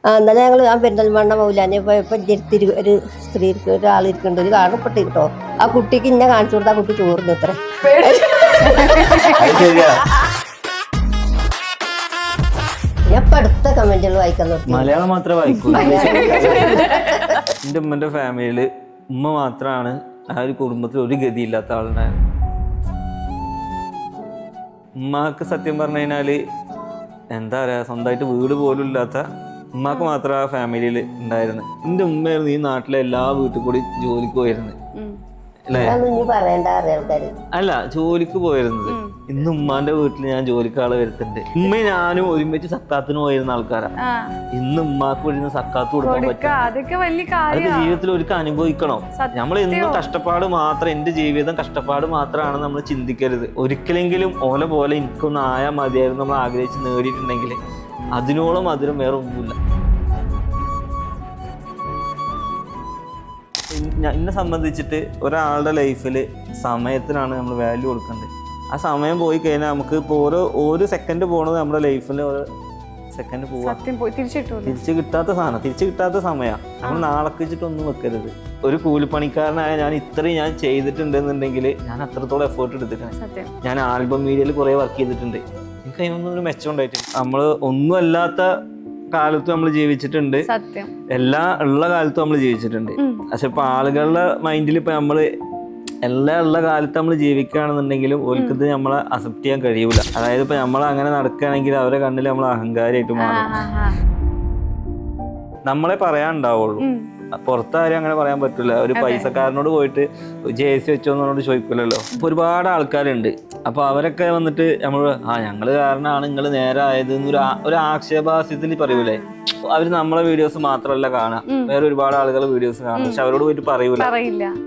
ഇന്നലെ ആ പെരിന്തൽമണ്ണ മൗലാനെ പോയപ്പോ ഒരു സ്ത്രീ ഒരാൾ ഇരിക്കുന്നുണ്ട്, ഒരു കാണപ്പെട്ട് കേട്ടോ. ആ കുട്ടിക്ക് ഇന്നെ കാണിച്ചു കൊടുത്ത ആ കുട്ടി ചോറിന് ഇത്ര. ഞാൻ ഇപ്പൊ അടുത്ത കമന്റുകൾ വായിക്കാൻ നോക്കി. മലയാളം മാത്രമേ വായിക്കൂ. എൻ്റെ ഉമ്മൻ്റെ ഫാമിലിയിൽ ഉമ്മ മാത്രമാണ് ആ ഒരു കുടുംബത്തിൽ ഒരു ഗതിയില്ലാത്ത ആളുണ്ടായത്. ഉമ്മാക്ക് സത്യം പറഞ്ഞു കഴിഞ്ഞാൽ എന്താ പറയുക, സ്വന്തമായിട്ട് വീട് പോലും ഇല്ലാത്ത ഉമ്മാക്ക് മാത്രം ആ ഫാമിലിയിൽ ഉണ്ടായിരുന്നു. എൻ്റെ ഉമ്മയായിരുന്നു ഈ നാട്ടിലെ എല്ലാ വീട്ടിൽ കൂടി ജോലിക്ക് പോയിരുന്നത്. അല്ല, ജോലിക്ക് പോയിരുന്നത്. ഇന്ന് ഉമ്മാന്റെ വീട്ടിൽ ഞാൻ ജോലിക്കാളെ വരുത്തുന്നുണ്ട്. ഉമ്മയും ഞാനും ഒരുമിച്ച് സക്കാത്തിന് പോയിരുന്ന ആൾക്കാരാ. ഇന്ന് ഉമ്മാക്ക് വരുന്ന സക്കാത്ത് കൊടുക്കാൻ പറ്റും. അതൊക്കെ ജീവിതത്തിൽ ഒരിക്കൽ അനുഭവിക്കണം. നമ്മൾ എന്നും കഷ്ടപ്പാട് മാത്രം, എന്റെ ജീവിതം കഷ്ടപ്പാട് മാത്രമാണ് നമ്മൾ ചിന്തിക്കരുത്. ഒരിക്കലെങ്കിലും ഓല പോലെ എനിക്കൊന്നും ആയാൽ മതിയായിരുന്നു നമ്മൾ ആഗ്രഹിച്ച് നേടിയിട്ടുണ്ടെങ്കിൽ അതിനോളം അതിനും വേറെ ഒന്നുമില്ല. എന്നെ സംബന്ധിച്ചിട്ട് ഒരാളുടെ ലൈഫിൽ സമയത്തിനാണ് നമ്മൾ വാല്യൂ കൊടുക്കേണ്ടത്. ആ സമയം പോയി കഴിഞ്ഞാൽ നമുക്ക് ഇപ്പോൾ ഓരോ സെക്കൻഡ് പോകണത് നമ്മുടെ ലൈഫിൽ ഓരോ സെക്കൻഡ് പോവാ, തിരിച്ച് കിട്ടാത്ത സാധനം, തിരിച്ച് കിട്ടാത്ത സമയമാണ്. നമ്മൾ നാളേക്ക് വെച്ചിട്ടൊന്നും വെക്കരുത്. ഒരു കൂലിപ്പണിക്കാരനായ ഞാൻ ഇത്രയും ഞാൻ ചെയ്തിട്ടുണ്ടെന്നുണ്ടെങ്കിൽ ഞാൻ അത്രത്തോളം എഫേർട്ട് എടുത്തിട്ടുണ്ട്. ഞാൻ ആൽബം മീഡിയയിൽ കുറേ വർക്ക് ചെയ്തിട്ടുണ്ട്. എനിക്ക് അതിനൊന്നും ഒരു മെച്ചം ഉണ്ടായിട്ടില്ല. നമ്മൾ ഒന്നും അല്ലാത്ത കാലത്തും നമ്മൾ ജീവിച്ചിട്ടുണ്ട്, എല്ലാ ഉള്ള കാലത്തും നമ്മൾ ജീവിച്ചിട്ടുണ്ട്. പക്ഷെ ഇപ്പൊ ആളുകളുടെ മൈൻഡിൽ ഇപ്പൊ നമ്മള് എല്ലാ ഉള്ള കാലത്ത് നമ്മൾ ജീവിക്കുകയാണെന്നുണ്ടെങ്കിലും ഒരിക്കലും നമ്മളെ അക്സെപ്റ്റ് ചെയ്യാൻ കഴിയൂല. അതായത് ഇപ്പൊ നമ്മൾ അങ്ങനെ നടക്കുകയാണെങ്കിൽ അവരെ കണ്ണിൽ നമ്മൾ അഹങ്കാരിയായിട്ട് മാറും. നമ്മളെ പറയാനുണ്ടാവുള്ളൂ, പുറത്താരും അങ്ങനെ പറയാൻ പറ്റില്ല. ഒരു പൈസക്കാരനോട് പോയിട്ട് JC വെച്ചോന്നോട് ചോദിക്കില്ലല്ലോ. ഇപ്പൊ ഒരുപാട് ആൾക്കാരുണ്ട്. അപ്പൊ അവരൊക്കെ വന്നിട്ട് നമ്മള് ഞങ്ങള് കാരണമാണ് നിങ്ങൾ നേരെ ആയത് ഒരു ആക്ഷേപാസ്യത്തിൽ പറയൂലേ. അവര് നമ്മളെ വീഡിയോസ് മാത്രമല്ല കാണാം, വേറെ ഒരുപാട് ആളുകൾ വീഡിയോസ് കാണും. പക്ഷെ അവരോട് പോയിട്ട് പറയൂല.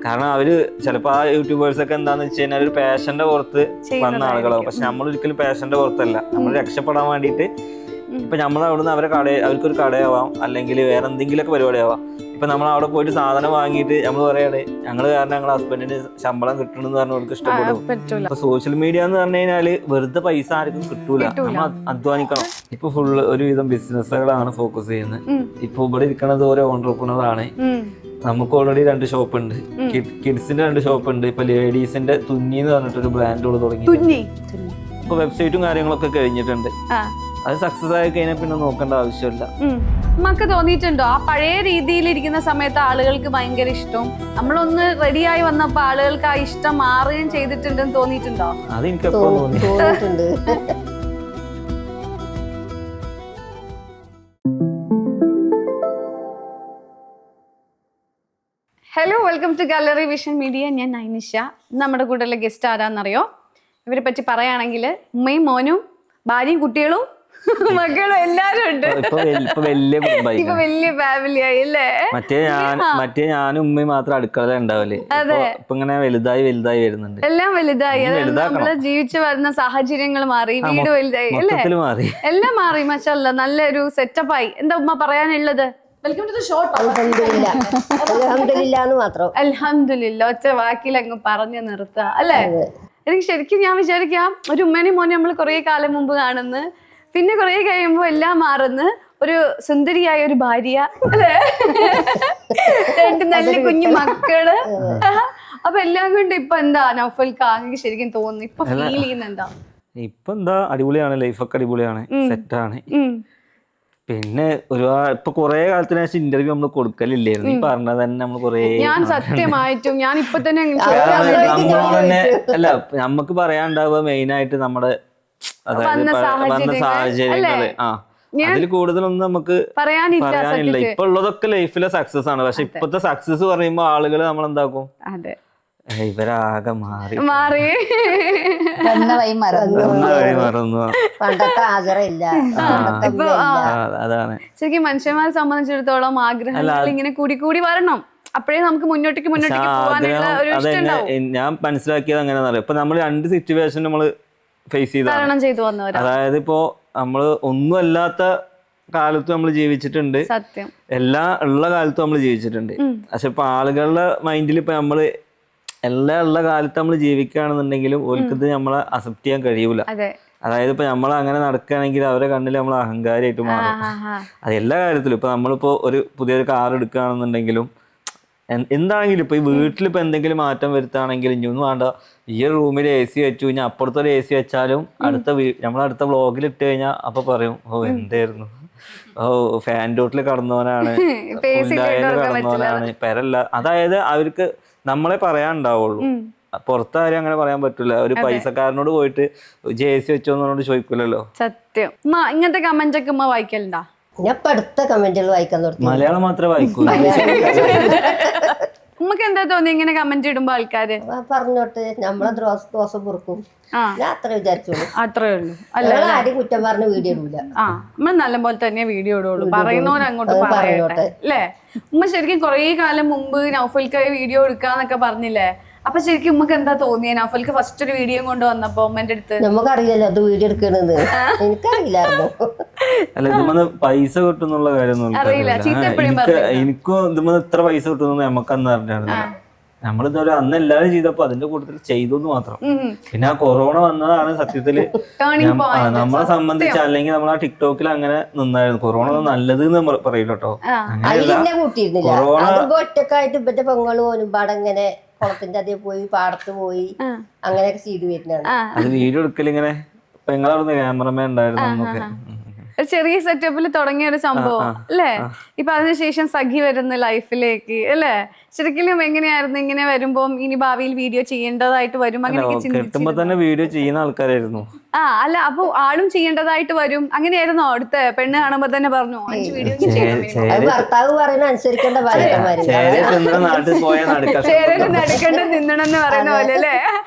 കാരണം അവര് ചിലപ്പോ ആ യൂട്യൂബേഴ്സ് ഒക്കെ എന്താന്ന് വെച്ച് കഴിഞ്ഞാൽ ഒരു പാഷന്റെ പുറത്ത് വന്ന ആളുകളാവും. പക്ഷെ നമ്മൾ ഒരിക്കലും പാഷന്റെ പുറത്തല്ല. നമ്മൾ രക്ഷപ്പെടാൻ വേണ്ടിയിട്ട് ഇപ്പൊ നമ്മളവിടുന്ന് അവർക്കൊരു കടയാവാം, അല്ലെങ്കിൽ വേറെ എന്തെങ്കിലുമൊക്കെ പരിപാടിയാവാം. ഇപ്പൊ നമ്മൾ അവിടെ പോയിട്ട് സാധനം വാങ്ങിയിട്ട് നമ്മൾ പറയാണ് ഞങ്ങള് കാരണം ഞങ്ങളുടെ ഹസ്ബൻഡിന് ശമ്പളം കിട്ടണമെന്ന് പറഞ്ഞ അവർക്ക് ഇഷ്ടപ്പെടും. ഇപ്പൊ സോഷ്യൽ മീഡിയ എന്ന് പറഞ്ഞു കഴിഞ്ഞാല് വെറുതെ പൈസ ആർക്കും കിട്ടൂല, നമ്മൾ അധ്വാനിക്കണം. ഇപ്പൊ ഫുള്ള് ഒരുവിധം ബിസിനസ്സുകളാണ് ഫോക്കസ് ചെയ്യുന്നത്. ഇപ്പൊ ഇവിടെ ഇരിക്കണത് ഓരോ ഓൺട്രപ്രണറാണ്. നമുക്ക് ഓൾറെഡി 2 ഷോപ്പ് ഉണ്ട്, കിഡ്സിന്റെ 2 ഷോപ്പ് ഉണ്ട്. ഇപ്പൊ ലേഡീസിന്റെ തുന്നി എന്ന് പറഞ്ഞിട്ടൊരു ബ്രാൻഡുകൾ തുടങ്ങി. ഇപ്പൊ വെബ്സൈറ്റും കാര്യങ്ങളൊക്കെ കഴിഞ്ഞിട്ടുണ്ട്. അത് സക്സസ് ആയി കഴിഞ്ഞാൽ പിന്നെ നോക്കേണ്ട ആവശ്യമില്ല. നമുക്ക് തോന്നിയിട്ടുണ്ടോ ആ പഴയ രീതിയിലിരിക്കുന്ന സമയത്ത് ആളുകൾക്ക് ഭയങ്കര ഇഷ്ടം, നമ്മളൊന്ന് റെഡിയായി വന്നപ്പോ ആളുകൾക്ക് ആ ഇഷ്ടം മാറുകയും ചെയ്തിട്ടുണ്ടെന്ന് തോന്നിയിട്ടുണ്ടോ? അത് എനിക്ക് എപ്പോഴും തോന്നിയിട്ടുണ്ട്. Hello, welcome to gallery vision media. ഞാൻ നൈനിഷ. നമ്മുടെ കൂടെയുള്ള ഗസ്റ്റ് ആരാന്നറിയോ? ഇവരെ പറ്റി പറയുകയാണെങ്കിൽ ഉമ്മയും മോനും ഭാര്യയും കുട്ടികളും മക്കളും എല്ലാരും ഉണ്ട്. ഇപ്പൊ വലിയ ഫാമിലി ആയി അല്ലേ? മറ്റേ ഞാനും ഉമ്മയും മാത്രം അടുക്കള ഉണ്ടാവല്ലേ. ഇപ്പൊ ഇങ്ങനെ വലുതായി വരുന്നുണ്ട്. എല്ലാം വലുതായി. നമ്മള് ജീവിച്ചു വരുന്ന സാഹചര്യങ്ങൾ മാറി, വീട് വലുതായി അല്ലേ? എല്ലാം മാറി. മാഷാഅല്ലാഹ്, നല്ലൊരു സെറ്റപ്പായി. എന്താ ഉമ്മ പറയാനുള്ളത്? Welcome to the show. അൽഹംദുലില്ലാ, ഒറ്റ വാക്കിൽ അങ്ങ് പറഞ്ഞു നിർത്തുക അല്ലേ? എനിക്ക് ശരിക്കും ഞാൻ വിചാരിക്കാം, ഒരു ഉമ്മേനെയും മോനെ നമ്മൾ കുറെ കാലം മുമ്പ് കാണുന്നു, പിന്നെ കുറെ കഴിയുമ്പോ എല്ലാം മാറുന്നു. ഒരു സുന്ദരിയായ ഒരു ഭാര്യ അല്ലേ, 2 നല്ല കുഞ്ഞു മക്കള്. അപ്പൊ എല്ലാം കൊണ്ട് ഇപ്പൊ എന്താ നൗഫൽക്ക് എനിക്ക് ശരിക്കും തോന്നുന്നു, ഇപ്പൊ ഫീൽ ചെയ്യുന്ന എന്താ? ഇപ്പൊ എന്താ, അടിപൊളിയാണ്, ലൈഫൊക്കെ അടിപൊളിയാണ്, സെറ്റാണ്. പിന്നെ ഒരുപാട് ഇപ്പൊ കൊറേ കാലത്തിന് ശേഷം ഇന്റർവ്യൂ നമ്മൾ കൊടുക്കലില്ലായിരുന്നു. ഈ പറഞ്ഞത് തന്നെ നമ്മൾ കൊറേ, ഞാൻ സത്യമായിട്ടും ഞാൻ ഇപ്പൊ തന്നെ അല്ല നമുക്ക് പറയാനുണ്ടാവുക മെയിനായിട്ട് നമ്മുടെ വന്ന സാഹചര്യങ്ങള്. അതിൽ കൂടുതലൊന്നും നമുക്ക് പറയാനില്ല. ഇപ്പൊ ഉള്ളതൊക്കെ ലൈഫിലെ സക്സസ് ആണ്. പക്ഷെ ഇപ്പത്തെ സക്സസ് പറയുമ്പോ ആളുകൾ നമ്മളെന്താക്കും, ഇവരാകെ മാറി മറന്നു. അതാണ് ശരിക്കും മനുഷ്യന്മാരെ സംബന്ധിച്ചിടത്തോളം ആഗ്രഹങ്ങൾ ഇങ്ങനെ കൂടി വരണം. അപ്പോഴേ നമുക്ക് മുന്നോട്ടേക്ക് പോകാനുള്ള ഒരു ഇഷ്ടം ഉണ്ടാവും. ഞാൻ മനസ്സിലാക്കിയത് അങ്ങനെയാണെന്ന് അറിയാം. ഇപ്പൊ നമ്മൾ 2 സിറ്റുവേഷൻ നമ്മള് ഫേസ് ചെയ്തു. അതായത് ഇപ്പോ നമ്മള് ഒന്നും അല്ലാത്ത കാലത്ത് നമ്മൾ ജീവിച്ചിട്ടുണ്ട്, എല്ലാ ഉള്ള കാലത്തും നമ്മൾ ജീവിച്ചിട്ടുണ്ട്. പക്ഷെ ഇപ്പൊ ആളുകളുടെ മൈൻഡിൽ ഇപ്പൊ നമ്മള് എല്ലാ ഉള്ള കാലത്ത് നമ്മൾ ജീവിക്കുകയാണെന്നുണ്ടെങ്കിലും ഒരിക്കലും നമ്മളെ അക്സെപ്റ്റ് ചെയ്യാൻ കഴിയൂല. അതായത് ഇപ്പൊ നമ്മൾ അങ്ങനെ നടക്കുകയാണെങ്കിൽ അവരെ കണ്ണിൽ നമ്മൾ അഹങ്കാരിയായിട്ട് മാറും. അത് എല്ലാ കാര്യത്തിലും ഇപ്പൊ നമ്മളിപ്പോ ഒരു പുതിയൊരു കാർ എടുക്കുകയാണെന്നുണ്ടെങ്കിലും എന്താണെങ്കിലും ഇപ്പൊ ഈ വീട്ടിലിപ്പോ എന്തെങ്കിലും മാറ്റം വരുത്താണെങ്കിലും ഇനി ഒന്നും വേണ്ട, ഈ ഒരു റൂമിൽ AC വെച്ചു കഴിഞ്ഞാൽ അപ്പുറത്തെ ഒരു AC വെച്ചാലും നമ്മളടുത്ത വ്ളോഗിൽ ഇട്ട് കഴിഞ്ഞാൽ അപ്പൊ പറയും ഓ എന്തായിരുന്നു, ഓ ഫാൻ ഡോട്ടിൽ കടന്നവനാണ്, കടന്നവനാണ് പെരല്ല. അതായത് അവർക്ക് നമ്മളെ പറയാനുണ്ടാവുള്ളൂ, പുറത്താരും അങ്ങനെ പറയാൻ പറ്റൂല. ഒരു പൈസക്കാരനോട് പോയിട്ട് AC വെച്ചോന്നോട് ചോദിക്കൂലല്ലോ. സത്യം. ഇങ്ങനത്തെ കമന്റ് ഒക്കെ ഉമ്മ വായിക്കലുണ്ടാ? ഞാൻ ഇപ്പൊ അടുത്ത കമന്റുകൾ വായിക്കാൻ തുടങ്ങി. മലയാളം മാത്രമേ വായിക്കൂ. ഉമ്മക്ക് എന്താ തോന്നി ഇങ്ങനെ കമന്റ് ഇടുമ്പോ ആൾക്കാര്? പറഞ്ഞോട്ട് നമ്മളെ ദോഷം പൊറുക്കും, ഞാൻ അത്ര വിചാരിച്ചോളൂ. അത്രേ ഉള്ളൂ. ആരും കുറ്റം പറഞ്ഞ വീഡിയോ ഇടൂല. നമ്മൾ നല്ല പോലെ തന്നെ വീഡിയോ ഇടുള്ളൂ, പറയുന്നവരങ്ങോട്ട് പറയട്ടെ അല്ലേ? ഉമ്മ ശരിക്കും കൊറേ കാലം മുമ്പ് നൗഫൽക്കായി വീഡിയോ എടുക്കാന്നൊക്കെ പറഞ്ഞില്ലേ? അപ്പൊ ശരിക്കും ഉമ്മക്ക് എന്താ തോന്നിയ നൗഫൽക്ക് ഫസ്റ്റ് ഒരു വീഡിയോ കൊണ്ട് വന്നപ്പോ ഉമ്മന്റെ അടുത്ത്? നമുക്കറിയില്ലല്ലോ അത് വീഡിയോ എടുക്കണെന്ന്, എനിക്കറിയില്ലായിരുന്നു. അല്ല ഇതുമ്മന്ന് പൈസ കിട്ടുന്നുള്ള കാര്യമൊന്നും എനിക്കും ഇതുമ്മന്ന് ഇത്ര പൈസ കിട്ടുന്ന നമുക്കന്ന് അറിഞ്ഞായിരുന്നു. നമ്മളിതൊരു അന്ന് എല്ലാവരും ചെയ്തപ്പോ അതിന്റെ കൂട്ടത്തിൽ ചെയ്തു മാത്രം. പിന്നെ ആ കൊറോണ വന്നതാണ് സത്യത്തില് നമ്മളെ സംബന്ധിച്ച്. അല്ലെങ്കിൽ നമ്മൾ ആ ടിക്ടോക്കിൽ അങ്ങനെ നിന്നായിരുന്നു. കൊറോണ നല്ലത് എന്ന് പറയില്ല കേട്ടോ. കൊറോണ ഒറ്റക്കായിട്ട് ഇപ്പത്തെ പെങ്ങളും ഒരുപാടങ്ങനെ കുളത്തിന്റെ അതേ പോയി പാടത്ത് പോയി അങ്ങനെയൊക്കെ ചെയ്തു വരുന്നതാണ്. അത് വീഡിയോ എടുക്കൽ ഇങ്ങനെ പെങ്ങളവിടുന്ന് ക്യാമറമാൻ ഉണ്ടായിരുന്നു നമുക്ക്. ഒരു ചെറിയ സെറ്റപ്പിൽ തുടങ്ങിയ ഒരു സംഭവം അല്ലേ? ഇപ്പൊ അതിനുശേഷം സഖി വരുന്ന ലൈഫിലേക്ക് അല്ലേ? ശരിക്കും എങ്ങനെയായിരുന്നു ഇങ്ങനെ വരുമ്പോ ഇനി ഭാവിയിൽ വീഡിയോ ചെയ്യേണ്ടതായിട്ട് വരും അങ്ങനെയൊക്കെ കിട്ടുമ്പോ തന്നെ വീഡിയോ ചെയ്യുന്ന ആൾക്കാരായിരുന്നു. അല്ല അപ്പൊ ആളും ചെയ്യേണ്ടതായിട്ട് വരും അങ്ങനെയായിരുന്നോ? അടുത്ത പെണ്ണ് കാണുമ്പോ തന്നെ പറഞ്ഞു 5 വീഡിയോ ഭർത്താവ് പറയുന്ന അനുസരിക്കേണ്ട നടക്കേണ്ട നിന്നണെന്ന് പറയുന്ന പോലെ അല്ലേ?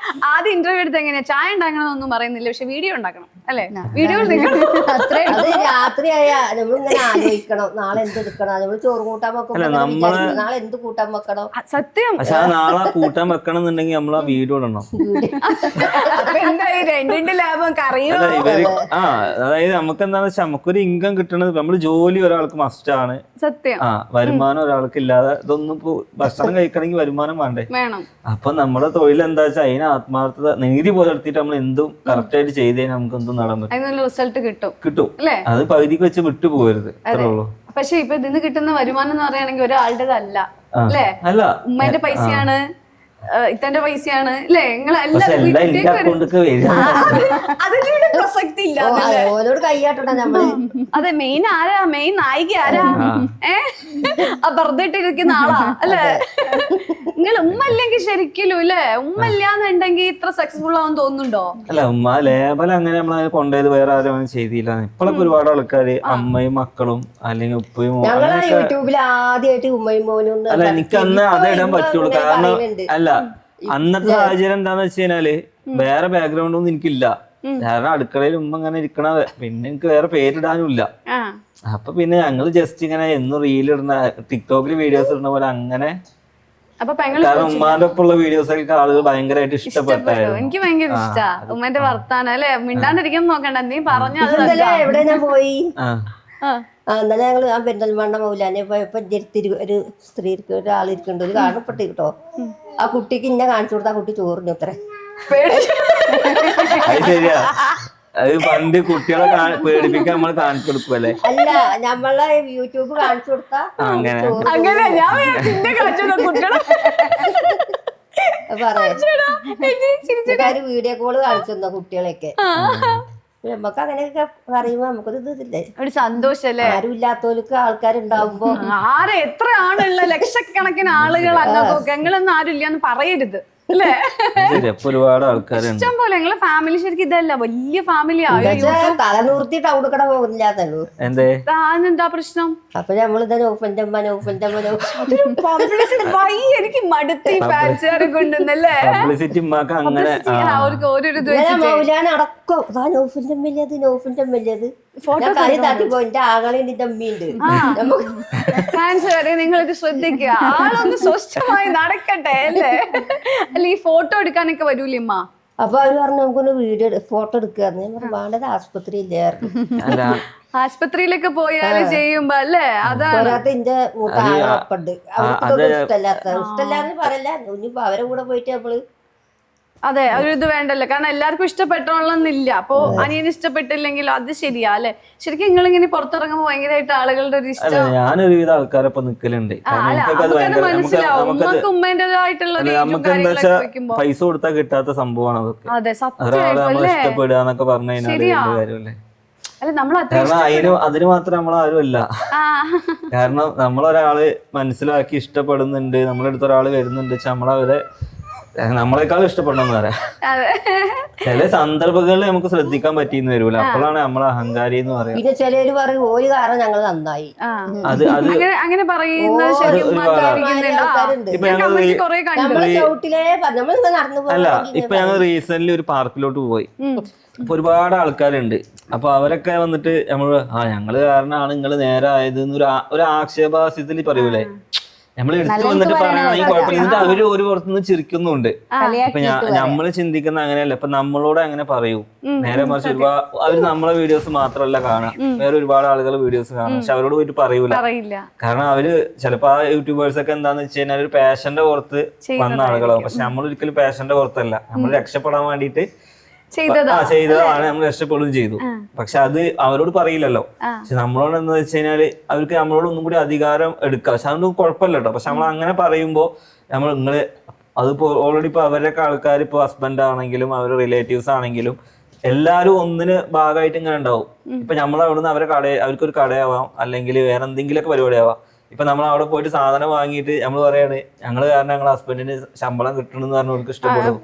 ആദ്യം ഇന്റർവ്യൂ എടുത്ത് എങ്ങനെയാ ചായ ഉണ്ടാക്കണമെന്നൊന്നും പറയുന്നില്ല, പക്ഷെ വീഡിയോ ഉണ്ടാക്കണം അല്ലേ? വീഡിയോ രാത്രിയായ നമ്മളിങ്ങനെ ആലോചിക്കണം നാളെ എന്തെടുക്കണം, നമ്മള് ചോറ് കൂട്ടാൻ വെക്കുമ്പോ നാളെ എന്ത് കൂട്ടാൻ വെക്കണം. സത്യം. പക്ഷെ നാളെ കൂട്ടാൻ വെക്കണം എന്നുണ്ടെങ്കിൽ നമ്മൾ ആ വീഡിയോ ഇടണം. രണ്ടിന്റെ ലാഭം അതായത് നമുക്ക് എന്താണെന്ന് വെച്ചാൽ നമുക്കൊരു ഇൻകം കിട്ടണത് നമ്മള് ജോലി ഒരാൾക്ക് മസ്റ്റ് ആണ്. സത്യം. വരുമാനം ഒരാൾക്ക് ഇല്ലാതെ ഇതൊന്നും ഇപ്പൊ ഭക്ഷണം കഴിക്കണമെങ്കിൽ വരുമാനം വേണ്ടേ? വേണം. അപ്പൊ നമ്മുടെ തൊഴിൽ എന്താ വെച്ചാൽ അതിന് ആത്മാർത്ഥത നീതി പോലെ എടുത്തിട്ട് നമ്മൾ എന്തും കറക്റ്റ് ആയിട്ട് ചെയ്ത് കഴിഞ്ഞാൽ നമുക്ക് എന്തും നേടാൻ പറ്റും, റിസൾട്ട് കിട്ടും. അത് പകുതിക്ക് വെച്ച് വിട്ടു പോകരുത്, അത്രേ ഉള്ളൂ. പക്ഷെ ഇപ്പൊ ഇതിന് കിട്ടുന്ന വരുമാനം എന്ന് പറയുകയാണെങ്കിൽ ഒരാളുടേതല്ല അല്ലേ? ഉമ്മന്റെ പൈസയാണ്, ഇത്തന്റെ പൈസയാണ് അല്ലേ? അതിന്റെ പ്രസക്തി ഇല്ല. അതെ, മെയിൻ ആരാ? മെയിൻ നായിക ആരാ? വെറുതെ ഇട്ടിരിക്കുന്ന ആളാ അല്ലേ? നിങ്ങൾ ഉമ്മ ഇല്ലെങ്കിൽ ശരിക്കും അല്ലേ? ഉമ്മ ഇല്ലാന്നുണ്ടെങ്കിൽ ഇത്ര സക്സസ്ഫുൾ ആവാൻ തോന്നുന്നുണ്ടോ? അല്ല ഉമ്മ ലേബൽ അങ്ങനെ നമ്മളെ കൊണ്ടുപോയത് വേറെ ആരും ചെയ്തില്ല. ഇപ്പോഴൊക്കെ ഒരുപാട് ആൾക്കാര് അമ്മയും മക്കളും അല്ലെങ്കിൽ ഉപ്പയും യൂട്യൂബിൽ ആദ്യമായിട്ട് ഉമ്മയും മോനും. അല്ല എനിക്ക് അന്ന് അതേ ഇടാൻ പറ്റുള്ളൂ. കാരണം അല്ല അന്നത്തെ സാഹചര്യം എന്താന്ന് വെച്ച് കഴിഞ്ഞാല് വേറെ ബാക്ക്ഗ്രൗണ്ട് ഒന്നും എനിക്കില്ല. കാരണം അടുക്കളയിൽ ഉമ്മ ഇങ്ങനെ ഇരിക്കണ, പിന്നെ എനിക്ക് വേറെ പേരിടാനും ഇല്ല. അപ്പൊ പിന്നെ ഞങ്ങള് ജസ്റ്റ് ഇങ്ങനെ എന്നും റീലിടുന്ന ടിക്ടോക്കിൽ വീഡിയോസ് ഇടുന്ന പോലെ അങ്ങനെ. കാരണം ഉമ്മാന്റെ ഒപ്പമുള്ള വീഡിയോസൊക്കെ ആളുകൾ ഭയങ്കരമായിട്ട് ഇഷ്ടപ്പെട്ടായിരുന്നു. എനിക്ക് ഭയങ്കര ഇഷ്ടാ ഉമ്മന്റെ വർത്താനം അല്ലെ? മിണ്ടാണ്ടിരിക്കാൻ നോക്കണ്ട, നീ പറഞ്ഞത് എവിടെ ഞാൻ പോയി. എന്നാലും ഞങ്ങള് ആ പെരിന്തൽമണ്ണ മൗലാനെ പോയപ്പോ ഒരു സ്ത്രീ ഒരാളിരിക്കുന്നുണ്ട്, ഒരു കാണപ്പെട്ടി കേട്ടോ. ആ കുട്ടിക്ക് ഇന്നെ കാണിച്ചു കൊടുത്ത ആ കുട്ടി ചോറിന് അത്ര അത് ശരിയാ. അത് പണ്ട് കുട്ടികളെ പേടിപ്പിക്കാൻ നമ്മൾ കാണിച്ചു കൊടുക്കുമല്ലേ? അല്ല നമ്മളെ യൂട്യൂബ് കാണിച്ചു കൊടുത്താ പറയാ വീഡിയോ കോള് കാണിച്ചു തന്ന കുട്ടികളെയൊക്കെ. നമുക്ക് അങ്ങനെയൊക്കെ പറയുമ്പോ നമുക്കൊരു ഇതില്ലേ, ഒരു സന്തോഷല്ലേ? ആരും ഇല്ലാത്തവർക്ക് ആൾക്കാരുണ്ടാവുമ്പോ എത്ര ആളുള്ള ലക്ഷക്കണക്കിന് ആളുകൾ അങ്ങൊക്കെ ഞങ്ങളൊന്നും ആരും ഇല്ലാന്ന് പറയരുത് അല്ലേ? ഒരുപാട് ആൾക്കാരുണ്ട് ഇഷ്ടം പോലെ. ഞങ്ങളെ ഫാമിലി ശരിക്കും ഇതല്ല, വലിയ ഫാമിലിയാ. തലനൂർത്തിട്ട് അവിടെ പോകില്ലാത്തല്ലോ. എന്താ പ്രശ്നം? അപ്പൊ നമ്മളിതാ നൗഫലിന്റെ അമ്മ എനിക്ക് മടുത്തി ഫാൻസുകാരെ കൊണ്ടുവന്നല്ലേ? അവർക്ക് ഓരോരു മൗലാന അടക്കം നൗഫലിന്റെ അമ്മയില്ലത് നൗഫലിന്റെ അമ്മയില്ലത് ഫോട്ടോ കളി തട്ടിപ്പോ എന്റെ ആകളെയും എന്റെ അമ്മയുണ്ട്. ഫാൻസുകാരെ നിങ്ങൾ ഇത് ശ്രദ്ധിക്കുക, ആളൊന്ന് സ്വസ്ഥമായി നടക്കട്ടെ അല്ലേ? അല്ല ഈ ഫോട്ടോ എടുക്കാനൊക്കെ വരൂലേ അമ്മ? അപ്പൊ അവര് പറഞ്ഞു നമുക്കൊന്ന് വീഡിയോ ഫോട്ടോ എടുക്കാന്ന്. ഞാൻ പറഞ്ഞു വേണ്ടത് ആസ്പത്രി ഇല്ലായിരുന്നു. ആശുപത്രിയിലൊക്കെ പോയാല് ചെയ്യുമ്പോ അല്ലേ? അതാണ് എന്റെ മൂത്ത ആളൊപ്പുണ്ട്, അവർക്ക് ഇഷ്ടല്ലാത്ത ഇഷ്ടല്ലാന്ന് പറയല്ല. ഇനിയിപ്പോ അവരെ കൂടെ പോയിട്ട് നമ്മള് അതെ, ഒരു ഇത് വേണ്ടല്ലോ, കാരണം എല്ലാവർക്കും ഇഷ്ടപ്പെട്ടോളന്നില്ല. അപ്പൊ അനിയന് ഇഷ്ടപ്പെട്ടില്ലെങ്കിൽ അത് ശരിയാ അല്ലെ? ശരിക്കും നിങ്ങളിങ്ങനെ പുറത്തിറങ്ങുമ്പോ ഭയങ്കരമായിട്ട് ആളുകളുടെ ഒരു ഇഷ്ടം. ഞാനൊരുവിധ ആൾക്കാരൊപ്പം നിൽക്കലുണ്ട്. മനസ്സിലാവും, ഉമ്മക്ക് ഉമ്മേന്റേതായിട്ടുള്ള നമുക്ക് എന്താ വെച്ചാൽ പൈസ കൊടുത്താൽ കിട്ടാത്ത സംഭവമാണ് അതൊക്കെ. അതെ, ഒരാളെ നമ്മൾ ഇഷ്ടപ്പെടുക എന്നൊക്കെ പറഞ്ഞു കഴിഞ്ഞാൽ കാര്യമല്ലേ. അല്ല, നമ്മൾ കാരണം അതിന് മാത്രം നമ്മളാരും അല്ല. കാരണം നമ്മളൊരാള് മനസ്സിലാക്കി ഇഷ്ടപ്പെടുന്നുണ്ട്, നമ്മുടെ അടുത്ത് ഒരാള് വരുന്നുണ്ട് വെച്ചാൽ നമ്മളവരെ നമ്മളെക്കാളും ഇഷ്ടപ്പെടണമെന്ന് പറയാം. ചില സന്ദർഭങ്ങളിൽ നമുക്ക് ശ്രദ്ധിക്കാൻ പറ്റിയെന്ന് വരൂല, അപ്പോഴാണ് നമ്മളെ അഹങ്കാരി എന്ന് പറയാം. പിന്നെ ചിലര് പറയും ഒരു കാരണം ഞങ്ങൾ നന്നായി, അത് അങ്ങനെ പറയുന്നത് അല്ല. ഇപ്പൊ ഞങ്ങൾ റീസെന്റ് ഒരു പാർക്കിലോട്ട് പോയി. അപ്പൊ ഒരുപാട് ആൾക്കാരുണ്ട്. അപ്പൊ അവരൊക്കെ വന്നിട്ട് നമ്മള് ഞങ്ങള് കാരണമാണ് നിങ്ങള് നേരെ ആയത് ഒരു ആക്ഷേപാസ്യത്തിൽ പറയൂലേ, നമ്മൾ എടുത്തു വന്നിട്ട് പറയണമെങ്കിൽ കുഴപ്പമില്ല. എന്നിട്ട് അവര് ഒരു പുറത്തുനിന്ന് ചിരിക്കുന്നുണ്ട്. ഇപ്പൊ നമ്മള് ചിന്തിക്കുന്ന അങ്ങനെയല്ല. ഇപ്പൊ നമ്മളോട് അങ്ങനെ പറയൂ, നേരെ മറിച്ച് ഒരുപാട് അവര് നമ്മളെ വീഡിയോസ് മാത്രമല്ല കാണാം, വേറെ ഒരുപാട് ആളുകൾ വീഡിയോസ് കാണാം, പക്ഷെ അവരോട് പോയിട്ട് പറയൂല. കാരണം അവര് ചിലപ്പോ ആ യൂട്യൂബേഴ്സ് ഒക്കെ എന്താന്ന് വെച്ച് കഴിഞ്ഞാൽ ഒരു പാഷന്റെ പുറത്ത് വന്ന ആളുകളാവും. പക്ഷെ നമ്മൾ ഒരിക്കലും പാഷന്റെ പുറത്തല്ല, നമ്മൾ രക്ഷപ്പെടാൻ വേണ്ടിയിട്ട് ചെയ്തതാണ്, നമ്മൾ രക്ഷപ്പെടുകയും ചെയ്തു. പക്ഷെ അത് അവരോട് പറയില്ലല്ലോ. പക്ഷെ നമ്മളോട് എന്താ വെച്ച് കഴിഞ്ഞാല് അവർക്ക് നമ്മളോട് ഒന്നും കൂടി അധികാരം എടുക്കാം. പക്ഷെ അതൊന്നും കുഴപ്പമില്ല കേട്ടോ. പക്ഷെ നമ്മൾ അങ്ങനെ പറയുമ്പോ നിങ്ങള് അതിപ്പോ ഓൾറെഡി ഇപ്പൊ അവരൊക്കെ ആൾക്കാർ ഇപ്പൊ ഹസ്ബൻഡ് ആണെങ്കിലും അവരുടെ റിലേറ്റീവ്സ് ആണെങ്കിലും എല്ലാരും ഒന്നിന് ഭാഗമായിട്ട് ഇങ്ങനെ ഉണ്ടാവും. ഇപ്പൊ നമ്മൾ അവിടുന്ന് അവർക്കൊരു കടയാവാം, അല്ലെങ്കിൽ വേറെ എന്തെങ്കിലുമൊക്കെ പരിപാടി ആവാം. ഇപ്പൊ നമ്മൾ അവിടെ പോയിട്ട് സാധനം വാങ്ങിയിട്ട് നമ്മൾ പറയാണ് ഞങ്ങള് കാരണം ഞങ്ങളെ ഹസ്ബൻഡിന് ശമ്പളം കിട്ടണമെന്ന് പറഞ്ഞവർക്ക് ഇഷ്ടപ്പെടും.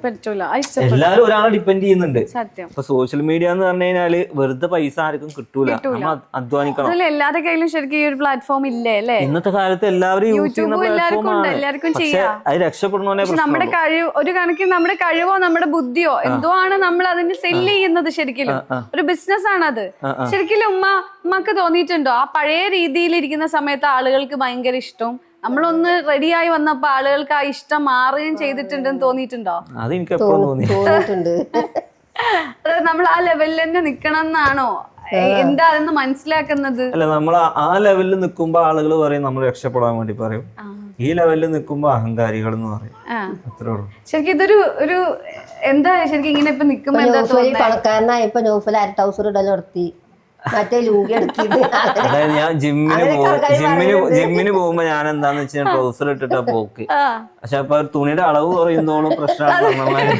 എല്ലാരും ഒരാളെ ഡിപ്പെൻഡ് ചെയ്യുന്നുണ്ട്. ഇപ്പൊ സോഷ്യൽ മീഡിയ എന്ന് പറഞ്ഞു കഴിഞ്ഞാല് വെറുതെ പൈസ ആർക്കും കിട്ടൂല, നമ്മൾ അധ്വാനിക്കണം. എല്ലാവരുടെ കയ്യിലും ശരിക്കും ഈ ഒരു പ്ലാറ്റ്ഫോം ഇല്ലേ അല്ലേ? ഇന്നത്തെ കാലത്ത് എല്ലാവരും യൂസ് ചെയ്യുന്ന പ്ലാറ്റ്ഫോമാണ്. പക്ഷെ അത് രക്ഷപ്പെടണേ നമ്മുടെ കഴിവ്, ഒരു കണക്കിന് നമ്മുടെ കഴിവോ നമ്മുടെ ബുദ്ധിയോ എന്തോ ആണ് നമ്മൾ അതിന് സെല്ല് ചെയ്യുന്നത്. ശരിക്കും ഒരു ബിസിനസ് ആണ് അത്. ശരിക്കും ഉമ്മക്ക് തോന്നിയിട്ടുണ്ടോ ആ പഴയ രീതിയിൽ ഇരിക്കുന്ന സമയത്ത് ആളുകൾക്ക് ഭയങ്കര ഇഷ്ടം, നമ്മളൊന്ന് റെഡിയായി വന്നപ്പോ ആളുകൾക്ക് ആ ഇഷ്ടം മാറുകയും ചെയ്തിട്ടുണ്ടെന്ന് തോന്നിയിട്ടുണ്ടോ? അതെനിക്ക് എപ്പോഴും തോന്നിയിട്ടുണ്ട്. അതായത് നമ്മൾ ആ ലെവലിൽ തന്നെ നിക്കണം എന്നാണോ, എന്താ അതെന്ന് മനസ്സിലാക്കുന്നത്? അല്ല, നമ്മൾ ആ ലെവലിൽ നിൽക്കുമ്പോ ആളുകൾ പറയും നമ്മൾ രക്ഷപ്പെടാൻ വേണ്ടി പറയും, ഈ ലെവലിൽ നിൽക്കുമ്പോ അഹങ്കാരികൾ എന്ന് പറയും. അത്രേ ഉള്ളൂ. ശരിക്കും ഇതൊരു എന്താ ശരിക്കും ഇങ്ങനെ ഇപ്പൊ നിക്കുമ്പോ പണക്കാരനായപ്പോ നൗഫൽ അര ടൗസർ ഇടൽ നിർത്തി, മറ്റേ ലൂങ്കി എടുത്തിട്ട്. അതായത് ഞാൻ ജിമ്മിന് പോകുമ്പോ ഞാൻ എന്താന്ന് വെച്ചാൽ ട്രൗസർ ഇട്ടിട്ടാ പോക്ക്. പക്ഷെ അപ്പൊ തുണിയുടെ അളവ് കുറയുന്നോളം പ്രശ്നമാണ്.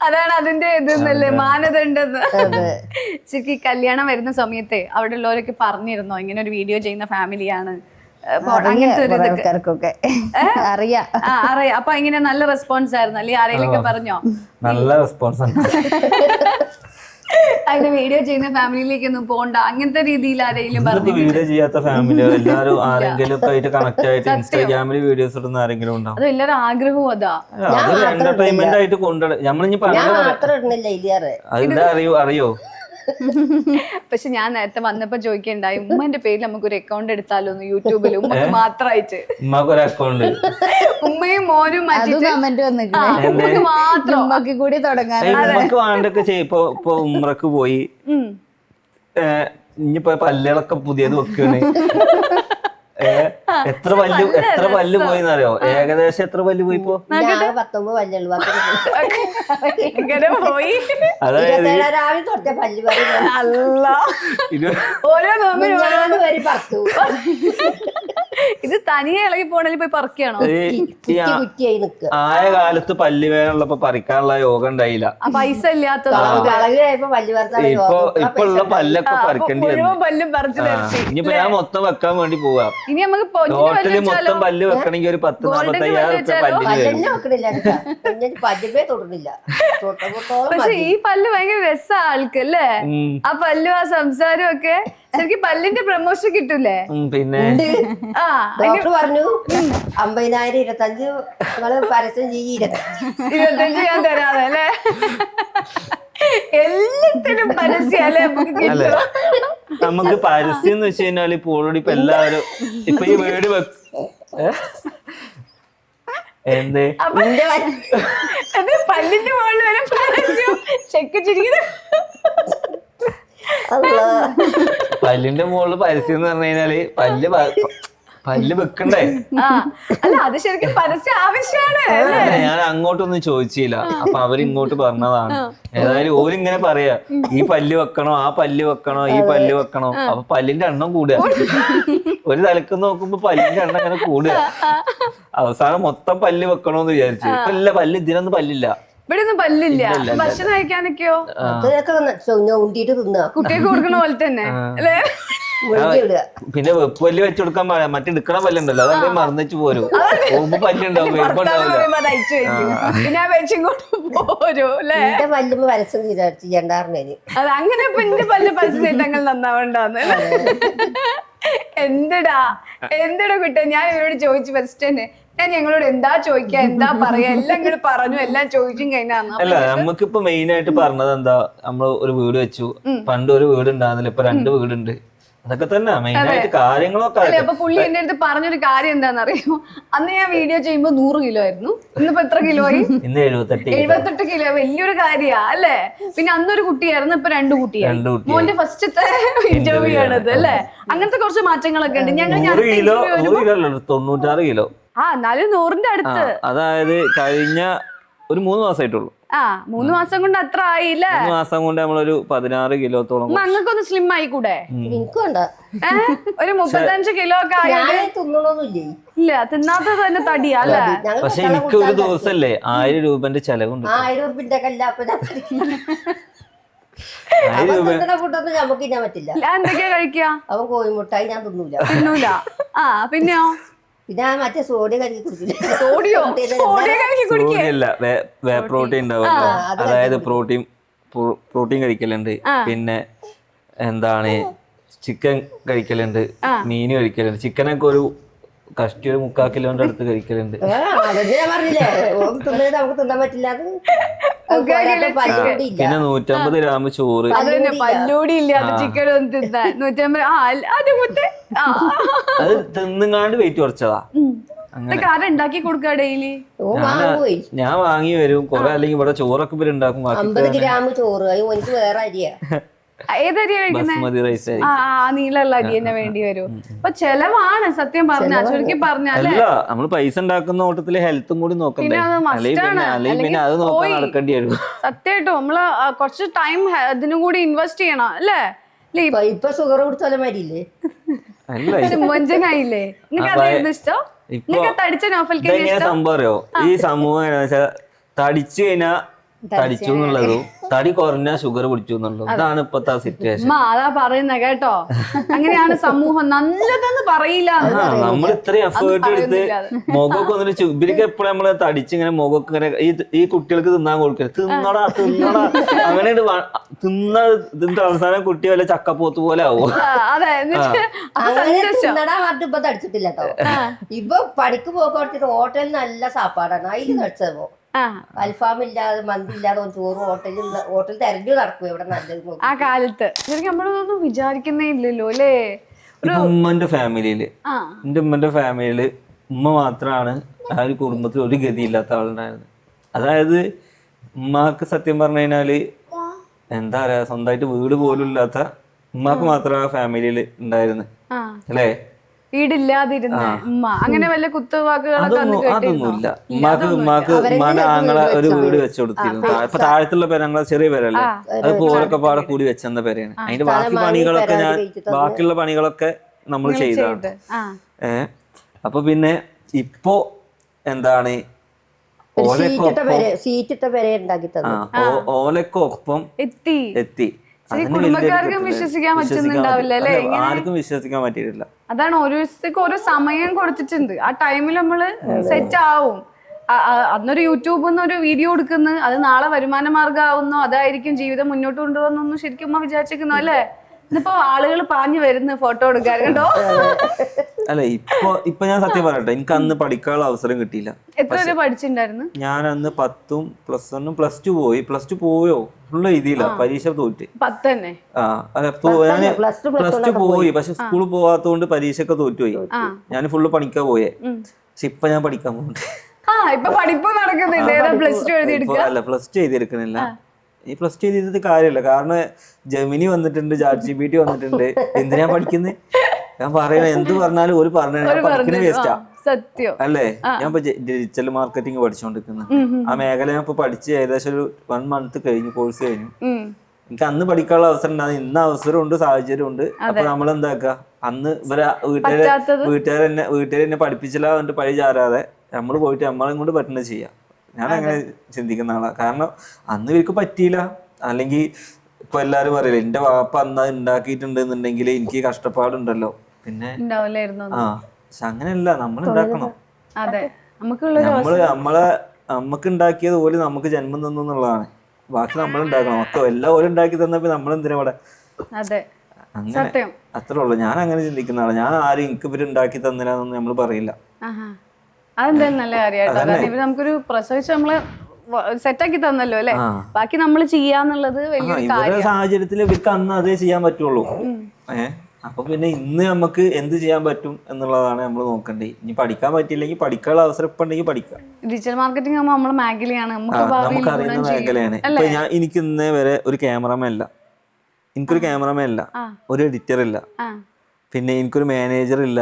അതാണ് അതിന്റെ ഇതെന്നല്ലേ മാനദണ്ഡം. ശരിക്കും കല്യാണം വരുന്ന സമയത്തെ അവിടെ ഉള്ളവരൊക്കെ പറഞ്ഞിരുന്നോ ഇങ്ങനെ ഒരു വീഡിയോ ചെയ്യുന്ന ഫാമിലിയാണ്, അങ്ങനത്തെ ഒരു ഇതൊക്കെ അറിയാം? അറിയാം. അപ്പൊ ഇങ്ങനെ നല്ല റെസ്പോൺസ് ആയിരുന്നു അല്ലെ? ആരെങ്കിലൊക്കെ പറഞ്ഞോ? നല്ല റെസ്പോൺസ് ആണ്. അതിന്റെ വീഡിയോ ചെയ്യുന്ന ഫാമിലിയിലേക്കൊന്നും പോണ്ട, അങ്ങനത്തെ രീതിയിൽ ആരെങ്കിലും പറഞ്ഞു? വീഡിയോ ചെയ്യാത്ത ഫാമിലി എല്ലാവരും ആരെങ്കിലും ആയിട്ട് കണക്ട് ആയിട്ട് ഇൻസ്റ്റാഗ്രാമിൽ വീഡിയോസ് ഇടുന്ന ആരെങ്കിലും ഉണ്ടാവും. അത് എല്ലാവരും ആഗ്രഹവും അതാ, എന്റർടൈൻമെന്റ് ആയിട്ട് കൊണ്ടുപോയി. നമ്മളിനി അറിയോ? പക്ഷെ ഞാൻ നേരത്തെ വന്നപ്പോ ചോദിക്കണ്ടായി, ഉമ്മന്റെ പേരിൽ നമുക്ക് ഒരു അക്കൗണ്ട് എടുത്താലോ യൂട്യൂബിൽ, ഉമ്മക്ക് മാത്രമായിട്ട്. ഉമ്മക്കൊരു അക്കൗണ്ട്, ഉമ്മയും മോനും കൂടി തുടങ്ങാൻ. ഉമ്മക്ക് വേണ്ടൊക്കെ ഇപ്പൊ ഉമ്രക്ക് പോയി, ഇനിയിപ്പോ പല്ലുകളൊക്കെ പുതിയത് വെക്കാണ്. എത്ര പല്ല് പോയിന്നറിയോ? ഏകദേശം എത്ര പല്ല് പോയിപ്പോ? 19 പല്ലുള്ളൂ. അതായത് ഇത് തനിയെ ഇളകി പോണേൽ പോയി പറിക്കണോ? ആയ കാലത്ത് പല്ല് വേനുള്ളപ്പോ പറിക്കാനുള്ള യോഗം ഉണ്ടായില്ല, പൈസ ഇല്ലാത്തത്. ഇപ്പൊ ഉള്ള പല്ലൊക്കെ പറിക്കേണ്ടി ഇനിയിപ്പോ ഞാൻ മൊത്തം വെക്കാൻ വേണ്ടി പോവാ. ഇനി നമുക്ക് ടോട്ടല് മൊത്തം പല്ല് വെക്കണമെങ്കിൽ ഒരു 10-45,000 പല്ലിന്. പക്ഷെ ഈ പല്ല് ഭയങ്കര രസാ ആൾക്കല്ലേ, ആ പല്ലും ആ സംസാരം ഒക്കെ. ശരിക്കും പല്ലിന്റെ പ്രമോഷൻ കിട്ടൂലേ? പിന്നെ ഡോക്ടർ പറഞ്ഞു 50,000 25 പരസ്യം ചെയ്യും, 25 ഞാൻ തരാതെ അല്ലേ? എല്ലാത്തിനും പരസ്യം അല്ലേ നമുക്ക്? പരസ്യം എന്ന് വെച്ച് കഴിഞ്ഞാൽ ഇപ്പൊ ഓൾറെഡി ഇപ്പൊ എല്ലാവരും ഇപ്പൊ ഈ വീട് പല്ലിന്റെ മുകളിൽ വരെ പരസ്യം ചെക്ക് ചിരിക്കുന്നു. പല്ലിന്റെ മുകളിൽ പരസ്യം എന്ന് പറഞ്ഞു കഴിഞ്ഞാല് പല്ല് വെക്കണ്ടേ? ആ അല്ല അത് ശരിക്കും പരസ്യ ആവശ്യമാണ്. അല്ല, ഞാൻ അങ്ങോട്ടൊന്നും ചോദിച്ചില്ല. അപ്പൊ അവരിങ്ങോട്ട് പറഞ്ഞതാണ്. ഏതായാലും ഓരിങ്ങനെ പറയാ, ഈ പല്ല് വെക്കണോ, ആ പല്ല് വെക്കണോ, ഈ പല്ല് വെക്കണോ. അപ്പൊ പല്ലിന്റെ എണ്ണം കൂടുക. ഒരു തലക്ക് നോക്കുമ്പോ പല്ലിന്റെ എണ്ണം ഇങ്ങനെ കൂടുക. അവസാനം മൊത്തം പല്ല് വെക്കണോന്ന് വിചാരിച്ചു. ഇപ്പൊ ഇല്ല, പല്ല് ഇതിനൊന്നും പല്ലില്ല. ഇവിടെ ഒന്നും പല്ലില്ല. ഭക്ഷണം കഴിക്കാനൊക്കെയോ ഉണ്ടിട്ട് തിന്നാ കുട്ടികൾക്ക് കൊടുക്കണ പോലെ തന്നെ അല്ലേ? പിന്നെ വെപ്പ് പല്ല് വെച്ചുകൊടുക്കാൻ പറയാം. മറ്റെടുക്കണ പല്ലുണ്ടല്ലോ, അതൊക്കെ മറന്നിച്ച് പോരും. പോകുമ്പോ പല്ലുണ്ടാവും, വരുമ്പോ പിന്നെ വെച്ചിങ്ങോട്ട് പോരും അല്ലേ? എന്റെ പല്ലുമ്പോ പരസ്യം ചെയ്യണ്ടാറിന്. അത് അങ്ങനെ ഇപ്പൊ എന്റെ പല്ല് പരസ്യങ്ങൾ നന്നാവണ്ടാന്ന്. എന്തെടാ കുട്ടി, ഞാൻ ഇവരോട് ചോദിച്ചു ഫസ്റ്റ് തന്നെ. ഞാൻ ഞങ്ങളോട് എന്താ ചോദിക്കാ, എന്താ പറയാ, എല്ലാം ഇങ്ങോട്ട് പറഞ്ഞു, എല്ലാം ചോദിച്ചും കഴിഞ്ഞാന്ന്. അല്ല, നമുക്കിപ്പോ മെയിൻ ആയിട്ട് പറഞ്ഞത് എന്താ, നമ്മള് ഒരു വീട് വെച്ചു. പണ്ട് ഒരു വീട് ഉണ്ടാകുന്നില്ല, ഇപ്പൊ 2 വീടുണ്ട്. അതൊക്കെ തന്നെ മെയിൻ ആയിട്ട് കാര്യങ്ങളൊക്കെ. അപ്പൊ പുള്ളി എന്റെ അടുത്ത് പറഞ്ഞൊരു കാര്യം എന്താണെന്നറിയോ? അന്ന് ഞാൻ വീഡിയോ ചെയ്യുമ്പോ 100 കിലോ ആയിരുന്നു. ഇന്നിപ്പോ എത്ര കിലോ ആയി? ഇന്ന് 78 കിലോ. വലിയൊരു കാര്യാ അല്ലേ? പിന്നെ അന്നൊരു കുട്ടിയായിരുന്നു, ഇപ്പൊ 2 കുട്ടിയായി. മോന്റെ ഫസ്റ്റത്തെ ഇന്റർവ്യൂ ആണത് അല്ലേ? അങ്ങനത്തെ കുറച്ച് മാറ്റങ്ങളൊക്കെ ഉണ്ട്. 96 കിലോ. ആ എന്നാലും 100ന്റെ അടുത്ത്. അതായത് കഴിഞ്ഞ ഒരു 3 മാസമായിട്ടുള്ളൂ. 3 മാസം കൊണ്ട് അത്ര ആയില്ലേ? 3 മാസം കൊണ്ട് നമ്മളൊരു 16 കിലോത്തോളം. അങ്ങക്കൊന്ന് സ്ലിം ആയി കൂടെ? എനിക്കുണ്ട് ഒരു 35 കിലോ ഒക്കെ തിന്നണോന്നില്ലേ? ഇല്ല, തിന്നാത്തത് തന്നെ തടിയാ അല്ലേ? പക്ഷെ എനിക്ക് ഒരു ദിവസല്ലേ 1000 രൂപന്റെ ചെലവുണ്ട്. 1000 രൂപന്റെ ഫുഡൊന്നും നമുക്ക് തിന്നാൻ പറ്റില്ല. എന്തൊക്കെയാ കഴിക്കാ? അവൻ കോഴിമുട്ടായി ഞാൻ തിന്നൂല. പിന്നെയോ? പിന്നെ മറ്റേ സോഡിയം കലക്കി കുടിക്കില്ല. സോഡിയല്ല, വേ പ്രോട്ടീൻ ഉണ്ടാവുമല്ലോ. അതായത് പ്രോട്ടീൻ കഴിക്കലുണ്ട്. പിന്നെ എന്താണ്, ചിക്കൻ കഴിക്കലുണ്ട്, മീന് കഴിക്കലുണ്ട്. ചിക്കനൊക്കെ ഒരു കഷ്ടി ഒരു 3/4 കിലോന്റെ അടുത്ത് കഴിക്കലുണ്ട്. പറഞ്ഞില്ലേ നമുക്ക് തിന്നാൻ പറ്റില്ല. പിന്നെ 150 ഗ്രാം ചോറ്. പല്ലൂടി ഇല്ലാതെ ചിക്കൻ ഒന്നും തിന്നാൻ 150. അത് തിന്നുങ്ങാണ്ട് വെയിറ്റ് കുറച്ചതാ. ഉണ്ടാക്കി കൊടുക്ക ഡെയിലി. ഞാൻ വാങ്ങി വരും കുറെ. അല്ലെങ്കിൽ ഇവിടെ ചോറൊക്കെ ഇവര് ഉണ്ടാക്കും. 50 ഗ്രാം ചോറ് എനിക്ക് വേറെ അരിയാ. ഏതരിയാ കഴിക്കുന്നത്? നീളമുള്ള അരി തന്നെ വേണ്ടി വരും. അപ്പൊ ചെലവാണ് സത്യം പറഞ്ഞാ, ചുരുക്കി പറഞ്ഞാല്. അല്ല, നമ്മള് പൈസ ഉണ്ടാക്കുന്ന ഓട്ടത്തില് ഹെൽത്തും കൂടി നോക്കണ്ടേ? പിന്നെ അത് നോക്കാൻ നടക്കേണ്ടി വരും. സത്യമായിട്ടും നമ്മള് കുറച്ച് ടൈം ഇതിനും കൂടി ഇൻവെസ്റ്റ് ചെയ്യണം അല്ലേ? ഇപ്പൊ ഷുഗർ കുടിച്ചാലും മരിയില്ലേ? മൊഞ്ചനായില്ലേ? നിനക്ക് അതായിരുന്നു ഇഷ്ടം? നിനക്ക് തടിച്ച നോഫൽക്ക് സംഭവം അറിയോ? ഈ സമൂഹം തടിച്ചു കഴിഞ്ഞാ തടിച്ചു എന്നുള്ളതും തടി കുറഞ്ഞ ഷുഗർ പിടിച്ചു എന്നുള്ളതും ഇതാണ് ഇപ്പത്തെ സിറ്റുവേഷൻ. അതാ പറയുന്ന കേട്ടോ. അങ്ങനെയാണ് സമൂഹം. നല്ലതെന്ന് പറയില്ല. നമ്മൾ ഇത്രയും എഫേർട്ട് എടുത്ത് മുഖമൊക്കെ ഒന്നിട്ട് ഇവർക്ക് എപ്പോഴും നമ്മള് തടിച്ചിങ്ങനെ മുഖമൊക്കെ ഇങ്ങനെ ഈ കുട്ടികൾക്ക് തിന്നാൻ കൊടുക്കരുത്. തിന്നടാ അങ്ങനെ തിന്നിട്ട് അവസാനം കുട്ടി വല്ല ചക്കപ്പോത്ത് പോലെ ആവും. ഇപ്പൊ തടിച്ചിട്ടില്ല കേട്ടോ. ഇപ്പൊ പണിക്ക് പോയിട്ട് ഹോട്ടലിൽ നല്ല സാപ്പാടാണ്. അതിൽ തടിച്ചത് അൽഫാമില്ലാതെ മന്തില്ലാതെ ചോറ് ഹോട്ടൽ തെരഞ്ഞു നടക്കും. ഇവിടെ നല്ലത് ആ കാലത്ത് ശരിക്കും നമ്മളൊന്നും വിചാരിക്കുന്നേ ഇല്ലല്ലോ അല്ലേ? ഉമ്മന്റെ ഫാമിലിയില് എന്റെ ഉമ്മന്റെ ഫാമിലിയില് ഉമ്മ മാത്രമാണ് ആ ഒരു കുടുംബത്തിൽ ഒരു ഗതിയില്ലാത്ത ആളുണ്ടായിരുന്നത്. അതായത് ഉമ്മാക്ക് സത്യം പറഞ്ഞു കഴിഞ്ഞാല് എന്താ പറയാ, സ്വന്തമായിട്ട് വീട് പോലും ഇല്ലാത്ത ഉമ്മാക്ക് മാത്രം ആ ഫാമിലിയിൽ ഉണ്ടായിരുന്നു അല്ലേ? വീടില്ലാതിരുന്ന ഉമ്മ അങ്ങനെ വല്ല കുത്തുവാക്കുകളൊക്കെ അതൊന്നുമില്ല. ഉമ്മാന്റെ ആങ്ങളെ ഒരു വീട് വെച്ചു കൊടുത്തിരുന്നു. ഇപ്പൊ താഴത്തുള്ള പേര് ഞങ്ങളെ ചെറിയ പേരല്ലേ, അത് പോലൊക്കെ പാടെ കൂടി വെച്ചെന്ന പേരാണ്. അതിന്റെ ബാക്കിയുള്ള പണികളൊക്കെ നമ്മൾ ചെയ്തതാണ്. അപ്പൊ പിന്നെ ഇപ്പൊ എന്താണ് ഓലക്കൊപ്പം എത്തി. കുടുംബക്കാർക്കും വിശ്വസിക്കാൻ പറ്റുന്നുണ്ടാവില്ല അല്ലേ? ആർക്കും വിശ്വസിക്കാൻ പറ്റിയിട്ടില്ല. അതാണ് ഓരോ ദിവസത്തേക്ക് ഓരോ സമയം കൊടുത്തിട്ടുണ്ട്. ആ ടൈമിൽ നമ്മള് സെറ്റ് ആവും. അന്നൊരു യൂട്യൂബിൽ നിന്ന് ഒരു വീഡിയോ എടുക്കുന്നു, അത് നാളെ വരുമാന മാർഗ്ഗമാവുന്നു, അതായിരിക്കും ജീവിതം മുന്നോട്ട് കൊണ്ടുപോകുന്നു ശരിക്കും ഉമ്മ വിചാരിച്ചിരിക്കുന്നു അല്ലേ? ഇന്നിപ്പോ ആളുകൾ പാഞ്ഞു വരുന്നു ഫോട്ടോ എടുക്കാൻ കേട്ടോ. അല്ല ഇപ്പൊ ഞാൻ സത്യം പറയട്ടെ, എനിക്ക് അന്ന് പഠിക്കാനുള്ള അവസരം കിട്ടിയില്ല. എത്ര വരെ പഠിച്ചിട്ടുണ്ടായിരുന്നു? ഞാൻ അന്ന് 10ഉം +1ഉം +2 പോയി. +2 പോയോ ഫുള്ള് എഴുതിയില്ല, പരീക്ഷ തോറ്റ്. 10 തന്നെ. ഞാന് +2 പോയി, പക്ഷെ സ്കൂളിൽ പോവാത്തോണ്ട് പരീക്ഷയൊക്കെ തോറ്റുപോയി. ഞാൻ ഫുള്ള് പഠിക്കാൻ പോയേ. പക്ഷെ ഇപ്പൊ ഞാൻ പഠിക്കാൻ പോകുന്നുണ്ട്. ഇപ്പൊ പഠിപ്പ് നടക്കുന്നില്ല. അല്ല, +2 എഴുതിയെടുക്കുന്നില്ല. ഈ +2 എഴുതിയത് കാര്യമില്ല, കാരണം ജെമിനി വന്നിട്ടുണ്ട്, ChatGPT വന്നിട്ടുണ്ട്. എന്തിനാ പഠിക്കുന്നത്? ഞാൻ പറയണ എന്ത് പറഞ്ഞാലും ഒരു പഠിക്കുന്ന വേസ്റ്റാ സത്യം അല്ലേ. ഞാൻ ഇപ്പൊ ഡിജിറ്റൽ മാർക്കറ്റിംഗ് പഠിച്ചുകൊണ്ടിരിക്കുന്നത്. ആ മേഖല ഞാൻ ഇപ്പൊ പഠിച്ച് ഏകദേശം ഒരു 1 month കഴിഞ്ഞു, കോഴ്സ് കഴിഞ്ഞു. എനിക്ക് അന്ന് പഠിക്കാനുള്ള അവസരം ഉണ്ടാകും, ഇന്ന് അവസരം ഉണ്ട്, സാഹചര്യം ഉണ്ട്. അപ്പൊ നമ്മൾ എന്താക്കുക, അന്ന് ഇവരെ വീട്ടുകാരെന്നെ പഠിപ്പിച്ചില്ല എന്നിട്ട് പഴി ചാരാതെ നമ്മൾ പോയിട്ട് നമ്മളെ കൊണ്ട് പറ്റുന്നത് ചെയ്യാം. ഞാൻ അങ്ങനെ ചിന്തിക്കുന്ന ആളാ. കാരണം അന്ന് ഇവർക്ക് പറ്റിയില്ല, അല്ലെങ്കിൽ ഇപ്പൊ എല്ലാരും പറയില്ല എന്റെ വാപ്പ അന്ന് ഉണ്ടാക്കിയിട്ടുണ്ട് എന്നുണ്ടെങ്കിൽ എനിക്ക് കഷ്ടപ്പാടുണ്ടല്ലോ, പിന്നെ പക്ഷെ അങ്ങനെയല്ല, നമ്മൾ ഉണ്ടാക്കണം. നമുക്ക് ഉണ്ടാക്കിയത് പോലെ നമുക്ക് ജന്മം തന്നു എന്നുള്ളതാണ്. ബാക്കി നമ്മൾ ഉണ്ടാക്കണം. ഒക്കെ എല്ലാം ഓരോ ഉണ്ടാക്കി തന്നപ്പോ നമ്മളെന്തിനാ ഇവിടെ? അങ്ങനെ അത്രേ ഉള്ളൂ. ഞാൻ അങ്ങനെ ചിന്തിക്കുന്ന ആളാണ്. ഞാൻ ആരും എനിക്ക് ഇവര് ഉണ്ടാക്കി തന്നില്ലാന്നൊന്നും നമ്മൾ പറയില്ല. അതെന്തായാലും നല്ല കാര്യമായിട്ടോ. ഇവര് നമുക്കൊരു പ്രസവിച്ച് നമ്മള് സെറ്റാക്കി തന്നല്ലോ അല്ലെ, ബാക്കി നമ്മൾ ചെയ്യാന്നുള്ളത് വലിയൊരു സാഹചര്യത്തിൽ ഇവർക്ക് അന്ന് അതേ ചെയ്യാൻ പറ്റുള്ളൂ. അപ്പൊ പിന്നെ ഇന്ന് നമുക്ക് എന്ത് ചെയ്യാൻ പറ്റും എന്നുള്ളതാണ് നമ്മൾ നോക്കണ്ടേ. ഇനി പഠിക്കാൻ പറ്റില്ലെങ്കിൽ പഠിക്കാനുള്ള അവസരം ഇപ്പൊ ഉണ്ടെങ്കിൽ പഠിക്കാം. ഡിജിറ്റൽ മാർക്കറ്റിംഗ് നമ്മുടെ മേഖലയാണ്, നമുക്ക് അറിയുന്ന മേഖലയാണ്. ഇപ്പൊ എനിക്ക് ഇന്നേ വരെ ഒരു ക്യാമറമാൻ ഇല്ല, എനിക്കൊരു ക്യാമറമാൻ ഇല്ല, ഒരു എഡിറ്റർ ഇല്ല, പിന്നെ എനിക്കൊരു മാനേജർ ഇല്ല,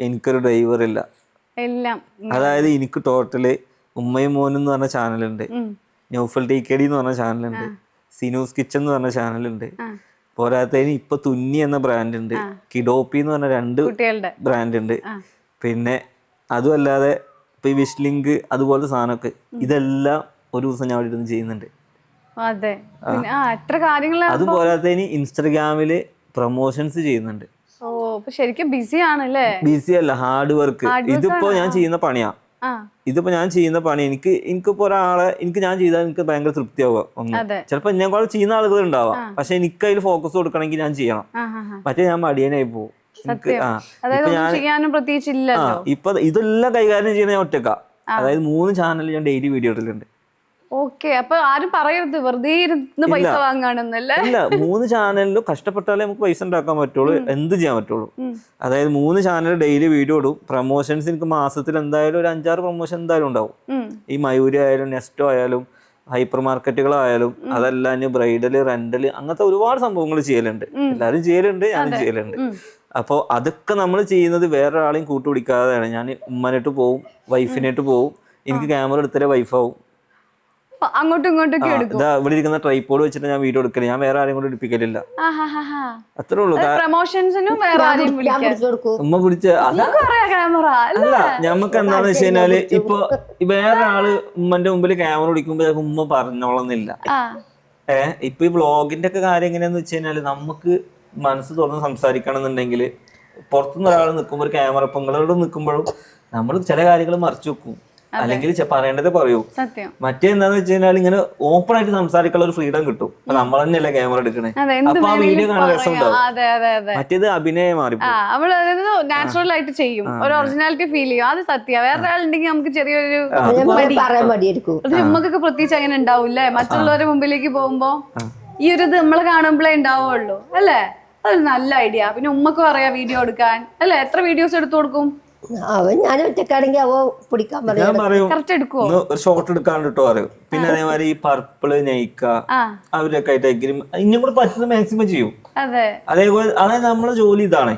എനിക്കൊരു ഡ്രൈവർ ഇല്ല. അതായത് എനിക്ക് ടോട്ടല് ഉമ്മയും മോനും എന്ന് പറഞ്ഞ ചാനലുണ്ട്, നൗഫൽ TKD എന്ന് പറഞ്ഞ ചാനലുണ്ട്, സിനൂസ് കിച്ചൺ എന്ന് പറഞ്ഞ ചാനലുണ്ട്. പോരാത്തതിന് ഇപ്പൊ തുന്നി എന്ന ബ്രാൻഡ് ഉണ്ട്, കിഡോപ്പി എന്ന് പറഞ്ഞ 2 ബ്രാൻഡ് ഉണ്ട്. പിന്നെ അതും അല്ലാതെ ഇപ്പൊ ഈ വിഷ് ലിങ്ക് അതുപോലത്തെ സാധനമൊക്കെ, ഇതെല്ലാം ഒരു ദിവസം ഞാൻ അവിടെ ഇരുന്ന് ചെയ്യുന്നുണ്ട്. അതുപോരാത്തതിന് ഇൻസ്റ്റഗ്രാമില് പ്രൊമോഷൻസ് ചെയ്യുന്നുണ്ട്. ബിസി അല്ല, ഹാർഡ് വർക്ക്. ഇതിപ്പോ ഞാൻ ചെയ്യുന്ന പണിയാ. എനിക്കിപ്പോ ഒരാളെ ഞാൻ ചെയ്താൽ എനിക്ക് ഭയങ്കര തൃപ്തിയാവുക. ചിലപ്പോ എന്നെ കൂടെ ചെയ്യുന്ന ആളുകൾ ഉണ്ടാവാം, പക്ഷെ എനിക്ക് അതിൽ ഫോക്കസ് കൊടുക്കണമെങ്കിൽ ഞാൻ ചെയ്യണം. മറ്റേ ഞാൻ മടിയനായി പോകും. ഇപ്പൊ ഇതെല്ലാം കൈകാര്യം ചെയ്യുന്ന ഞാൻ ഒറ്റക്കാ. അതായത് 3 ചാനൽ ഞാൻ ഡെയിലി വീഡിയോ ഇടലുണ്ട്. അപ്പൊ ആരും പറയരുത് വെറുതെ ഇരുന്ന് പൈസ വാങ്ങാണെന്നല്ലേ. ഇല്ല, 3 ചാനലിലും കഷ്ടപ്പെട്ടാലേ നമുക്ക് പൈസ ഉണ്ടാക്കാൻ പറ്റുള്ളൂ, എന്ത് ചെയ്യാൻ പറ്റുള്ളൂ. അതായത് 3 ചാനൽ ഡെയിലി വീഡിയോ ഇടും. പ്രൊമോഷൻസ് എനിക്ക് മാസത്തിൽ എന്തായാലും ഒരു 5-6 പ്രൊമോഷൻ എന്തായാലും ഉണ്ടാവും. ഈ മയൂരി ആയാലും നെസ്റ്റോ ആയാലും ഹൈപ്പർ മാർക്കറ്റുകളായാലും അതല്ല ബ്രൈഡല് റെന്റല് അങ്ങനത്തെ ഒരുപാട് സംഭവങ്ങൾ ചെയ്യലുണ്ട്. എല്ലാരും ചെയ്യലുണ്ട്, ഞാനും ചെയ്യലുണ്ട്. അപ്പോൾ അതൊക്കെ നമ്മൾ ചെയ്യുന്നത് വേറൊരാളെയും കൂട്ടുപിടിക്കാതെയാണ്. ഞാൻ ഉമ്മനായിട്ട് പോവും, വൈഫിനായിട്ട് പോവും, എനിക്ക് ക്യാമറ എടുത്താലേ വൈഫാവും. അങ്ങോട്ടും ഇങ്ങോട്ടൊക്കെ ഇവിടെ ഇരിക്കുന്ന ട്രൈപോഡ് വെച്ചിട്ട് ഞാൻ വീഡിയോ എടുക്കല്, ഞാൻ വേറെ ആരെയും കൂടെ എടുപ്പിക്കലില്ല. അത്രേ ഉള്ളൂ. ഉമ്മ പിടിച്ച അല്ല, ഞമ്മക്ക് എന്താന്ന് വെച്ച് കഴിഞ്ഞാല് ഇപ്പൊ വേറെ ആള് ഉമ്മന്റെ മുമ്പിൽ ക്യാമറ പിടിക്കുമ്പോ ഉമ്മ പറഞ്ഞോളന്നില്ല. ഇപ്പൊ ഈ വ്ളോഗിന്റെ ഒക്കെ കാര്യം എങ്ങനെയാന്ന് വെച്ച് കഴിഞ്ഞാല് നമുക്ക് മനസ്സ് തുറന്ന് സംസാരിക്കണം എന്നുണ്ടെങ്കിൽ പുറത്തുനിന്ന് ഒരാൾ നിൽക്കുമ്പോൾ ഒരു ക്യാമറ പൊങ്ങളോട് നിൽക്കുമ്പോഴും നമ്മൾ ചില കാര്യങ്ങൾ മറച്ചു വെക്കും, അല്ലെങ്കിൽ പറയേണ്ടത് പറയൂ. മറ്റേ എന്താന്ന് വെച്ച് കഴിഞ്ഞാൽ ഇങ്ങനെ ഓപ്പൺ ആയിട്ട് സംസാരിക്കാനുള്ള ഒരു ഫ്രീഡം കിട്ടും. അപ്പൊ നമ്മൾ തന്നെയല്ലേ ക്യാമറ എടുക്കണേ, അപ്പൊ ആ വീഡിയോ കാണാൻ രസം ഉണ്ടാവും. മറ്റേത് അഭിനയം മാറി നാച്ചുറൽ ആയിട്ട് ചെയ്യും, ഒരു ഒറിജിനാലിറ്റി ഫീൽ ചെയ്യും. അത് സത്യം. വേറെ ആളുണ്ടെങ്കിൽ നമുക്ക് ചെറിയൊരു നമുക്കൊക്കെ പ്രത്യേകിച്ച് അങ്ങനെ ഉണ്ടാവൂല്ലേ, മറ്റുള്ളവരുടെ മുമ്പിലേക്ക് പോകുമ്പോ ഈ ഒരു ഇത് നമ്മള് കാണുമ്പോഴേ ഉണ്ടാവുള്ളൂ അല്ലേ. അതൊരു നല്ല ഐഡിയ. പിന്നെ ഉമ്മക്ക് പറയാ വീഡിയോ എടുക്കാൻ അല്ലെ, എത്ര വീഡിയോസ് എടുത്തു കൊടുക്കും? ഞാൻ ഒറ്റക്കാണെങ്കിൽ പിടിക്കാൻ ഒരു ഷോട്ട് എടുക്കാണ്ടിട്ടോ പറയും. പിന്നെ അതേമാതിരി ഈ പർപ്പിള് നൈക്ക അവരൊക്കെ ആയിട്ട് ഇനിയും കൂടെ പറ്റുന്ന മാക്സിമം ചെയ്യും. അതേപോലെ അതായത് നമ്മളെ ജോലി ഇതാണ്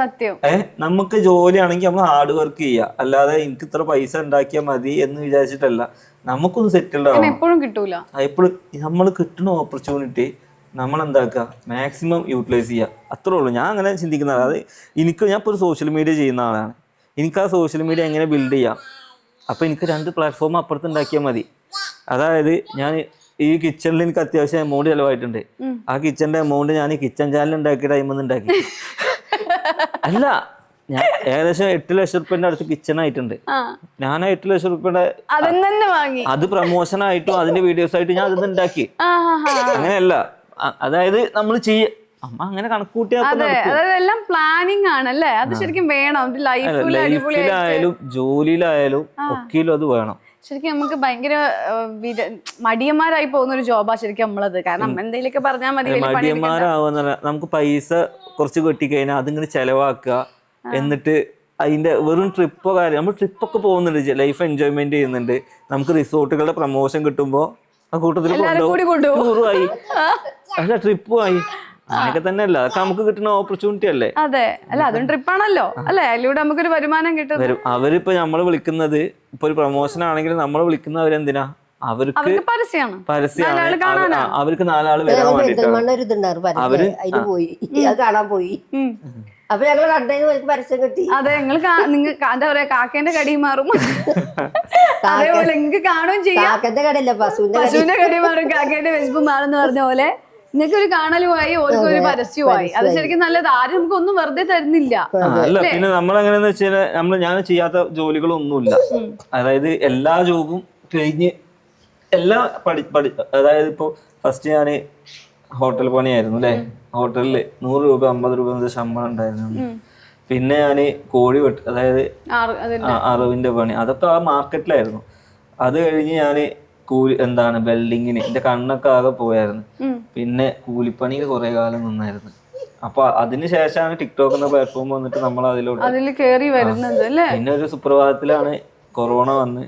സത്യം. നമുക്ക് ജോലിയാണെങ്കിൽ നമ്മൾ ഹാർഡ് വർക്ക് ചെയ്യുക, അല്ലാതെ എനിക്ക് ഇത്ര പൈസ ഉണ്ടാക്കിയാൽ മതി എന്ന് വിചാരിച്ചിട്ടല്ല. നമുക്കൊന്ന് സെറ്റിൽഡ് ആവും. എപ്പോഴും കിട്ടൂല. എപ്പോഴും നമ്മൾ കിട്ടുന്ന ഓപ്പർച്യൂണിറ്റി നമ്മൾ എന്താക്കുക, മാക്സിമം യൂട്ടിലൈസ് ചെയ്യുക. അത്രേ ഉള്ളൂ. ഞാൻ അങ്ങനെ ചിന്തിക്കുന്ന അതായത് ഞാൻ ഇപ്പോൾ ഒരു സോഷ്യൽ മീഡിയ ചെയ്യുന്ന ആളാണ്. എനിക്ക് ആ സോഷ്യൽ മീഡിയ എങ്ങനെ ബിൽഡ് ചെയ്യാം, അപ്പോൾ എനിക്ക് 2 പ്ലാറ്റ്ഫോം അപ്പുറത്ത് ഉണ്ടാക്കിയാൽ മതി. അതായത് ഞാൻ ഈ കിച്ചണിൽ എനിക്ക് അത്യാവശ്യം എമൗണ്ട് ചിലവായിട്ടുണ്ട്. ആ കിച്ചണിന്റെ എമൗണ്ട് ഞാൻ കിച്ചൺ ചാനൽ ഉണ്ടാക്കിയ ടൈമിൽ ഉണ്ടാക്കി. അല്ല, ഞാൻ ഏകദേശം 8 ലക്ഷം റുപ്യന്റെ അടുത്ത് കിച്ചൺ ആയിട്ടുണ്ട്. ഞാൻ 8 ലക്ഷം റുപ്യയുടെ അത് പ്രൊമോഷൻ ആയിട്ടും അതിന്റെ വീഡിയോസ് ആയിട്ട് ഞാൻ അത് ഉണ്ടാക്കി. അങ്ങനെയല്ല, അതായത് നമ്മൾ അമ്മ അങ്ങനെ കണക്കൂട്ടിയാലും പ്ലാനിങ് ആണല്ലേ. അത് ശരിക്കും വേണം ലൈഫിലായാലും ജോലിയിലായാലും ഒക്കെയും അത് വേണം. ശരിക്കും നമുക്ക് ഭയങ്കര മടിയന്മാരായി പോകുന്ന ഒരു ജോബാ ശരിക്കും നമ്മളത്. കാരണം എന്തെങ്കിലുമൊക്കെ പറഞ്ഞാൽ മതി. മടിയന്മാരാവുന്ന നമുക്ക് പൈസ കുറച്ച് കെട്ടിക്കഴിഞ്ഞാൽ അതിങ്ങനെ ചെലവാക്കുക, എന്നിട്ട് അതിന്റെ വെറും ട്രിപ്പോ കാര്യം നമ്മൾ ട്രിപ്പൊക്കെ പോകുന്നുണ്ട്, ലൈഫ് എൻജോയ്മെന്റ് ചെയ്യുന്നുണ്ട്. നമുക്ക് റിസോർട്ടുകളുടെ പ്രൊമോഷൻ കിട്ടുമ്പോ ആ കൂട്ടത്തിൽ കൊണ്ടുപോയി, അല്ല ട്രിപ്പുമായി. അങ്ങനെയൊക്കെ തന്നെയല്ല, അതൊക്കെ നമുക്ക് കിട്ടുന്ന ഓപ്പർച്യൂണിറ്റി അല്ലേ. അതെ, അല്ല അതും ട്രിപ്പാണല്ലോ അല്ലെ, അതിലൂടെ നമുക്കൊരു വരുമാനം കിട്ടും. അവരിപ്പോ നമ്മള് വിളിക്കുന്നത് ഇപ്പൊ ഒരു പ്രൊമോഷൻ ആണെങ്കിൽ നമ്മൾ വിളിക്കുന്നവരെന്തിനാ, അവർക്ക് പരസ്യമാണ്, അവർക്ക് 4 ആള് വരാൻ വേണ്ടിട്ടാണ്. ഒരു ഇതുണ്ടായിരുന്നു അവര് അതിന് പോയി, അത് കാണാൻ പോയി. അപ്പൊ ഞങ്ങള് കണ്ടതിന് പരസ്യം കിട്ടി. അതെ, നിങ്ങൾക്ക് എന്താ പറയാ, കാക്കേന്റെ കടി മാറും, അതേപോലെ നിങ്ങൾക്ക് കാണുകയും ചെയ്യാം. കാക്കന്റെ കടയല്ല, പശുവിന്റെ കടി മാറും, കാക്കേന്റെ വിശപ്പ് മാറുന്ന പറഞ്ഞ പോലെ നിങ്ങൾക്ക് ഒരു കാണലുമായി, ഓർക്ക് ഒരു പരസ്യമായി. അത് ശരിക്കും നല്ലത്. ആരും നമുക്ക് ഒന്നും വെറുതെ തരുന്നില്ല. അല്ല, പിന്നെ നമ്മളെങ്ങനെയാന്ന് വെച്ചാൽ ഞാൻ ചെയ്യാത്ത ജോലികളൊന്നുമില്ല. അതായത് എല്ലാ ജോബും കഴിഞ്ഞ് എല്ലാം അതായത് ഇപ്പൊ ഫസ്റ്റ് ഞാന് ഹോട്ടൽ പണിയായിരുന്നു അല്ലെ. ഹോട്ടലില് 100 രൂപ 50 രൂപ ശമ്പളം ഉണ്ടായിരുന്നു. പിന്നെ ഞാന് കോഴി വെട്ട്, അതായത് അറിവിന്റെ പണി, അതൊക്കെ ആ മാർക്കറ്റിലായിരുന്നു. അത് കഴിഞ്ഞ് ഞാന് വെൽഡിങ്ങിന് എന്റെ കണ്ണൊക്കെ ആകെ പോയായിരുന്നു. പിന്നെ കൂലിപ്പണിയിൽ കുറെ കാലം നിന്നായിരുന്നു. അപ്പൊ അതിന് ശേഷമാണ് ടിക്ടോക്ക് എന്ന പ്ലാറ്റ്ഫോം വന്നിട്ട് നമ്മൾ അതിൽ കേറി വരുന്നത്. പിന്നെ ഒരു സുപ്രഭാതത്തിലാണ് കൊറോണ വന്ന്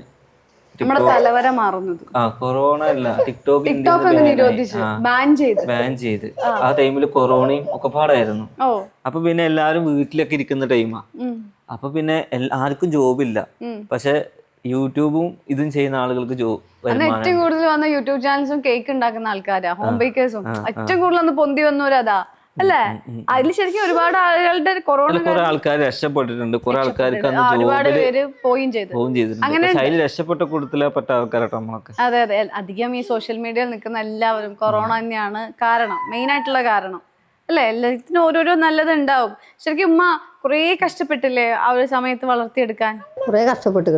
നമ്മുടെ തലവര മാറുന്നത്. കൊറോണ അല്ല, ടിക്ടോക്ക് ബാൻ ചെയ്ത്. ആ ടൈമില് കൊറോണയും ഒക്കെ പാടായിരുന്നു. അപ്പൊ പിന്നെ എല്ലാരും വീട്ടിലൊക്കെ ഇരിക്കുന്ന ടൈമാ. അപ്പൊ പിന്നെ ആർക്കും ജോബില്ല. പക്ഷെ യൂട്യൂബും ഇതും ചെയ്യുന്ന ആളുകൾക്ക് ഏറ്റവും കൂടുതൽ വന്ന യൂട്യൂബ് ചാനൽസും കേക്ക് ഉണ്ടാക്കുന്ന ആൾക്കാരാ, ഹോം ബേക്കേഴ്സും ഏറ്റവും കൂടുതൽ പൊന്തി വന്നവരതാ അല്ലേ. അതിൽ ശരിക്കും ഒരുപാട് ആളുകളുടെ കൊറോണ കുറെ ആൾക്കാർ രക്ഷപ്പെട്ടിട്ടുണ്ട്, കുറെ ആൾക്കാർക്ക് ഒരുപാട് പേര് പോയും ചെയ്തിട്ടുണ്ട്. അങ്ങനെ രക്ഷപ്പെട്ട കൂട്ടത്തിൽപ്പെട്ട ആൾക്കാരട്ടോ നമ്മളൊക്കെ. അതെ അതെ, അധികം ഈ സോഷ്യൽ മീഡിയയിൽ നിൽക്കുന്ന എല്ലാവരും കൊറോണ തന്നെയാണ് കാരണം, മെയിൻ ആയിട്ടുള്ള കാരണം അല്ലെ. എല്ലാത്തിനും ഓരോരോ നല്ലത് ഉണ്ടാവും. ശരിക്കും ഉമ്മ കുറേ കഷ്ടപ്പെട്ടില്ലേ ആ ഒരു സമയത്ത് വളർത്തിയെടുക്കാൻ? കുറേ കഷ്ടപ്പെട്ടു.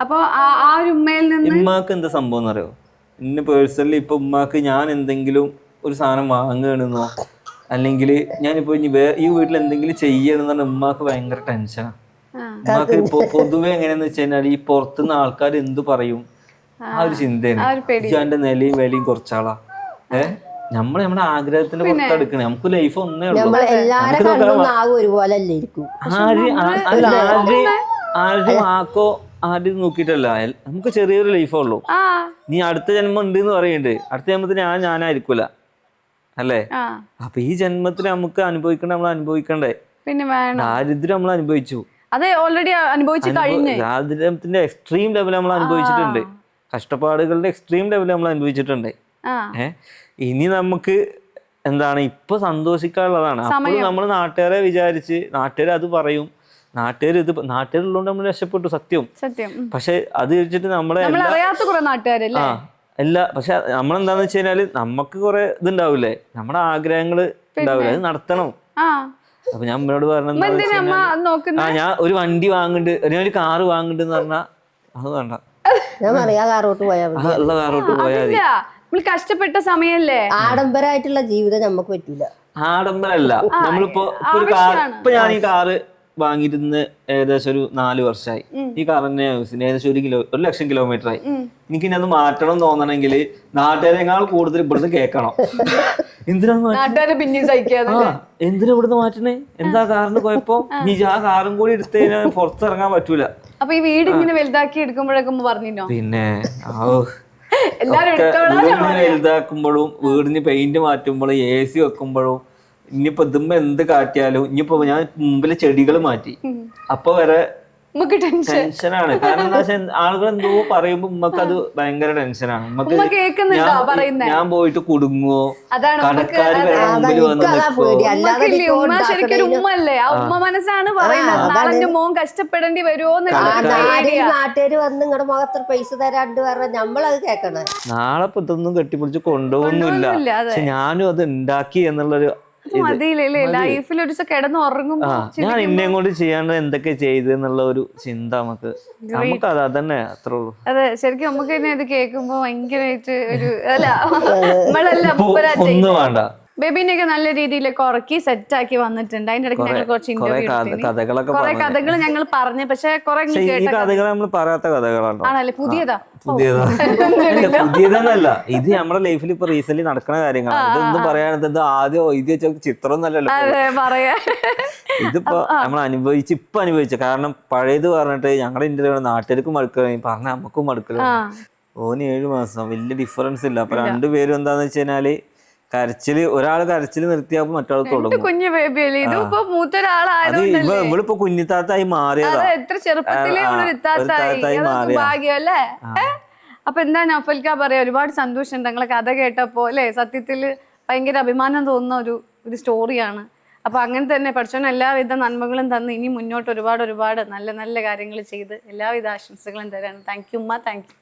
അപ്പൊ ആ ഒരു ഉമ്മയിൽ നിന്ന് ഉമ്മാക്ക് എന്താ സംഭവം എന്നറിയോ? ഇന്ന് പേഴ്സണലി ഇപ്പൊ ഉമ്മാക്ക് ഞാൻ എന്തെങ്കിലും ഒരു സാധനം വാങ്ങുകയാണെന്നോ, അല്ലെങ്കിൽ ഞാനിപ്പോ ഈ വീട്ടിൽ എന്തെങ്കിലും ചെയ്യണമെന്ന് ഉമ്മാക്ക് ഭയങ്കര ടെൻഷനാണ്. ഉമ്മാക്ക് പൊതുവെ എങ്ങനെയാന്ന് വെച്ച് കഴിഞ്ഞാൽ ഈ പുറത്തുനിന്ന് ആൾക്കാർ എന്ത് പറയും ആ ഒരു ചിന്തയാണ്. എന്റെ നിലയും വിലയും കുറച്ചാളാ. നമ്മുടെ ആഗ്രഹത്തിന്റെ പുറത്തെടുക്കണേ. നമുക്ക് ലൈഫ് ഒന്നേ ഉള്ളൂ. ആരും ആക്കോ ആരും നോക്കിയിട്ടല്ല, നമുക്ക് ചെറിയൊരു ലൈഫേ ഉള്ളൂ. നീ അടുത്ത ജന്മം ഉണ്ട് എന്ന് പറയുന്നുണ്ട്. അടുത്ത ജന്മത്തിന് ഞാനായിരിക്കൂല അല്ലേ. അപ്പൊ ഈ ജന്മത്തിൽ നമുക്ക് നമ്മൾ അനുഭവിക്കണ്ടേ. പിന്നെ ദാരിദ്ര്യം നമ്മൾ അനുഭവിച്ചു, അത് ഓൾറെഡി അനുഭവിച്ചു കഴിഞ്ഞു. ദാരിദ്ര്യത്തിന്റെ എക്സ്ട്രീം ലെവൽ നമ്മൾ അനുഭവിച്ചിട്ടുണ്ട്, കഷ്ടപ്പാടുകളുടെ എക്സ്ട്രീം ലെവൽ നമ്മൾ അനുഭവിച്ചിട്ടുണ്ട്. ഇനി നമുക്ക് ഇപ്പൊ സന്തോഷിക്കാനുള്ളതാണ്. അപ്പോൾ നമ്മൾ നാട്ടുകാരെ വിചാരിച്ച് നാട്ടുകാർ അത് പറയും, നാട്ടുകാരുള്ളതുകൊണ്ട് നമ്മൾ രക്ഷപ്പെട്ടു, സത്യം. പക്ഷെ അത് വെച്ചിട്ട് പക്ഷെ നമ്മളെന്താന്ന് വെച്ച് കഴിഞ്ഞാല് നമുക്ക് കുറെ ഇതുണ്ടാവില്ലേ, നമ്മുടെ ആഗ്രഹങ്ങള് ഉണ്ടാവില്ലേ, അത് നടത്തണം. അപ്പൊ ഞാൻ അമ്മയോട് പറഞ്ഞത് ഞാൻ ഒരു വണ്ടി വാങ്ങുന്നുണ്ട്, ഒരു കാറ് വാങ്ങുന്നുണ്ടെന്ന് പറഞ്ഞാ അത് വേണ്ട, ഉള്ള കാറോട്ട് പോയാൽ മതി. കഷ്ടപ്പെട്ട സമയല്ലേ. ആഡംബരമായിട്ടുള്ള ജീവിതം നമുക്ക് പറ്റില്ല. ആഡംബരമല്ല, നമ്മളിപ്പോ ഒരു കാർ, ഇപ്പൊ ഞാൻ ഈ കാറ് വാങ്ങിയിരുന്ന് ഏകദേശം ഒരു 4 വർഷമായി. ഈ കാർ തന്നെ ഏകദേശം 1,00,000 കിലോമീറ്റർ ആയി. എനിക്ക് ഇനി അത് മാറ്റണം തോന്നണമെങ്കിൽ നാട്ടുകാരെക്കാൾ കൂടുതൽ ഇവിടുന്ന് കേൾക്കണം. എന്തിനാ ഇവിടുന്ന് മാറ്റണേ, എന്താ കാറിന് കുഴപ്പം, നീ ആ കാറും കൂടി എടുത്തു കഴിഞ്ഞാൽ പുറത്തിറങ്ങാൻ പറ്റൂല. അപ്പൊ ഈ വീട് ഇങ്ങനെ വലുതാക്കി എടുക്കുമ്പോഴേക്കും പറഞ്ഞോ, പിന്നെ വലുതാക്കുമ്പോഴും വീടിന് പെയിന്റ് മാറ്റുമ്പോഴും AC വെക്കുമ്പോഴും ഇനിയിപ്പോ ഇതുമ്പോ എന്ത് കാട്ടിയാലും, ഇനിയിപ്പോ ഞാൻ മുമ്പിലെ ചെടികൾ മാറ്റി അപ്പൊ വരെ ടെൻഷനാണ്. കാരണം എന്താ വെച്ചാൽ ആളുകൾ എന്തോ പറയുമ്പോ ഉമ്മക്ക് അത് ഭയങ്കര ടെൻഷനാണ്. ഞാൻ പോയിട്ട് കുടുങ്ങുവോ, കടക്കാര് മുമ്പിൽ വന്ന് നാട്ടുകാര് വന്ന് നിങ്ങളുടെ മുഖത്ത് പൈസ തരാണ്ട് പറഞ്ഞ നമ്മളത് കേൾക്കണം. നാളെ ഇപ്പൊ ഇതൊന്നും കെട്ടിപ്പിടിച്ച് കൊണ്ടുപോകുന്നില്ല. പക്ഷെ ഞാനും അത് ഉണ്ടാക്കി എന്നുള്ളൊരു ലൈഫിൽ ഒരു ദിവസം കിടന്ന് ഉറങ്ങുമ്പോ ഞാൻ എന്നെ കൊണ്ട് ചെയ്യാണ്ട് എന്തൊക്കെ ചെയ്ത് എന്നുള്ള ഒരു ചിന്ത നമുക്ക് അതന്നെ അത്രേ ഉള്ളൂ. അതെ, ശരിക്കും നമുക്ക് തന്നെ ഇത് കേൾക്കുമ്പോ ഭയങ്കരമായിട്ട് ഒരു ഒന്നും വേണ്ട. ബേബിനെയൊക്കെ നല്ല രീതിയിലൊക്കെ ഉറക്കി സെറ്റ് ആക്കി വന്നിട്ടുണ്ട്. അതിന്റെ ഇടയ്ക്ക് ഞങ്ങൾ കുറച്ച് കുറെ കഥകൾ ഞങ്ങൾ പറഞ്ഞു. പക്ഷെ കഥകൾ നമ്മൾ പറയാത്ത കഥകളാണ്. ആണല്ലേ, പുതിയതാ പുതിയതെന്നല്ല, ഇത് നമ്മുടെ ലൈഫിൽ ഇപ്പൊ റീസെന്റ് നടക്കുന്ന കാര്യങ്ങളാണ്. ഇതൊന്നും പറയാനത് ആദ്യം എഴുതി വെച്ച ചിത്രം ഒന്നല്ലല്ലോ. ഇതിപ്പോ നമ്മൾ ഇപ്പൊ അനുഭവിച്ച കാരണം പഴയത് പറഞ്ഞിട്ട് ഞങ്ങളുടെ ഇന്റർവ്യൂ നാട്ടുകാർക്കും മടുക്കലും പറഞ്ഞ നമുക്കും മടുക്കലും. ഓന് 7 മാസം വലിയ ഡിഫറൻസ് ഇല്ല. അപ്പൊ രണ്ടുപേരും എന്താന്ന് വെച്ച് കഴിഞ്ഞാല് കരച്ചില് ഒരാള് കരച്ചില് നിർത്തിയപ്പോ മറ്റൊരാൾ തുടങ്ങും. കുഞ്ഞു ബേബിയല്ലേ ഇതിപ്പോ അത് മൂത്തൊരാളായതുകൊണ്ടല്ലേ. ഇവളിപ്പോ കുഞ്ഞിത്താത്തായി മാറിയതാ. എത്ര ചെറുപ്പത്തിലേ ഇത്താത്തായി മാറിയ. ഭാഗ്യം അല്ലേ. അപ്പൊ എന്താ നൗഫൽക്ക പറയാ, ഒരുപാട് സന്തോഷമുണ്ട് നിങ്ങളെ കഥ കേട്ടപ്പോ അല്ലെ. സത്യത്തില് ഭയങ്കര അഭിമാനം തോന്നുന്ന ഒരു സ്റ്റോറിയാണ്. അപ്പൊ അങ്ങനെ തന്നെ പഠിച്ചോൻ എല്ലാവിധ നന്മകളും തന്ന് ഇനി മുന്നോട്ട് ഒരുപാട് നല്ല നല്ല കാര്യങ്ങൾ ചെയ്ത് എല്ലാവിധ ആശംസകളും തരാണ്. താങ്ക് യു ഉമ്മ, താങ്ക് യു.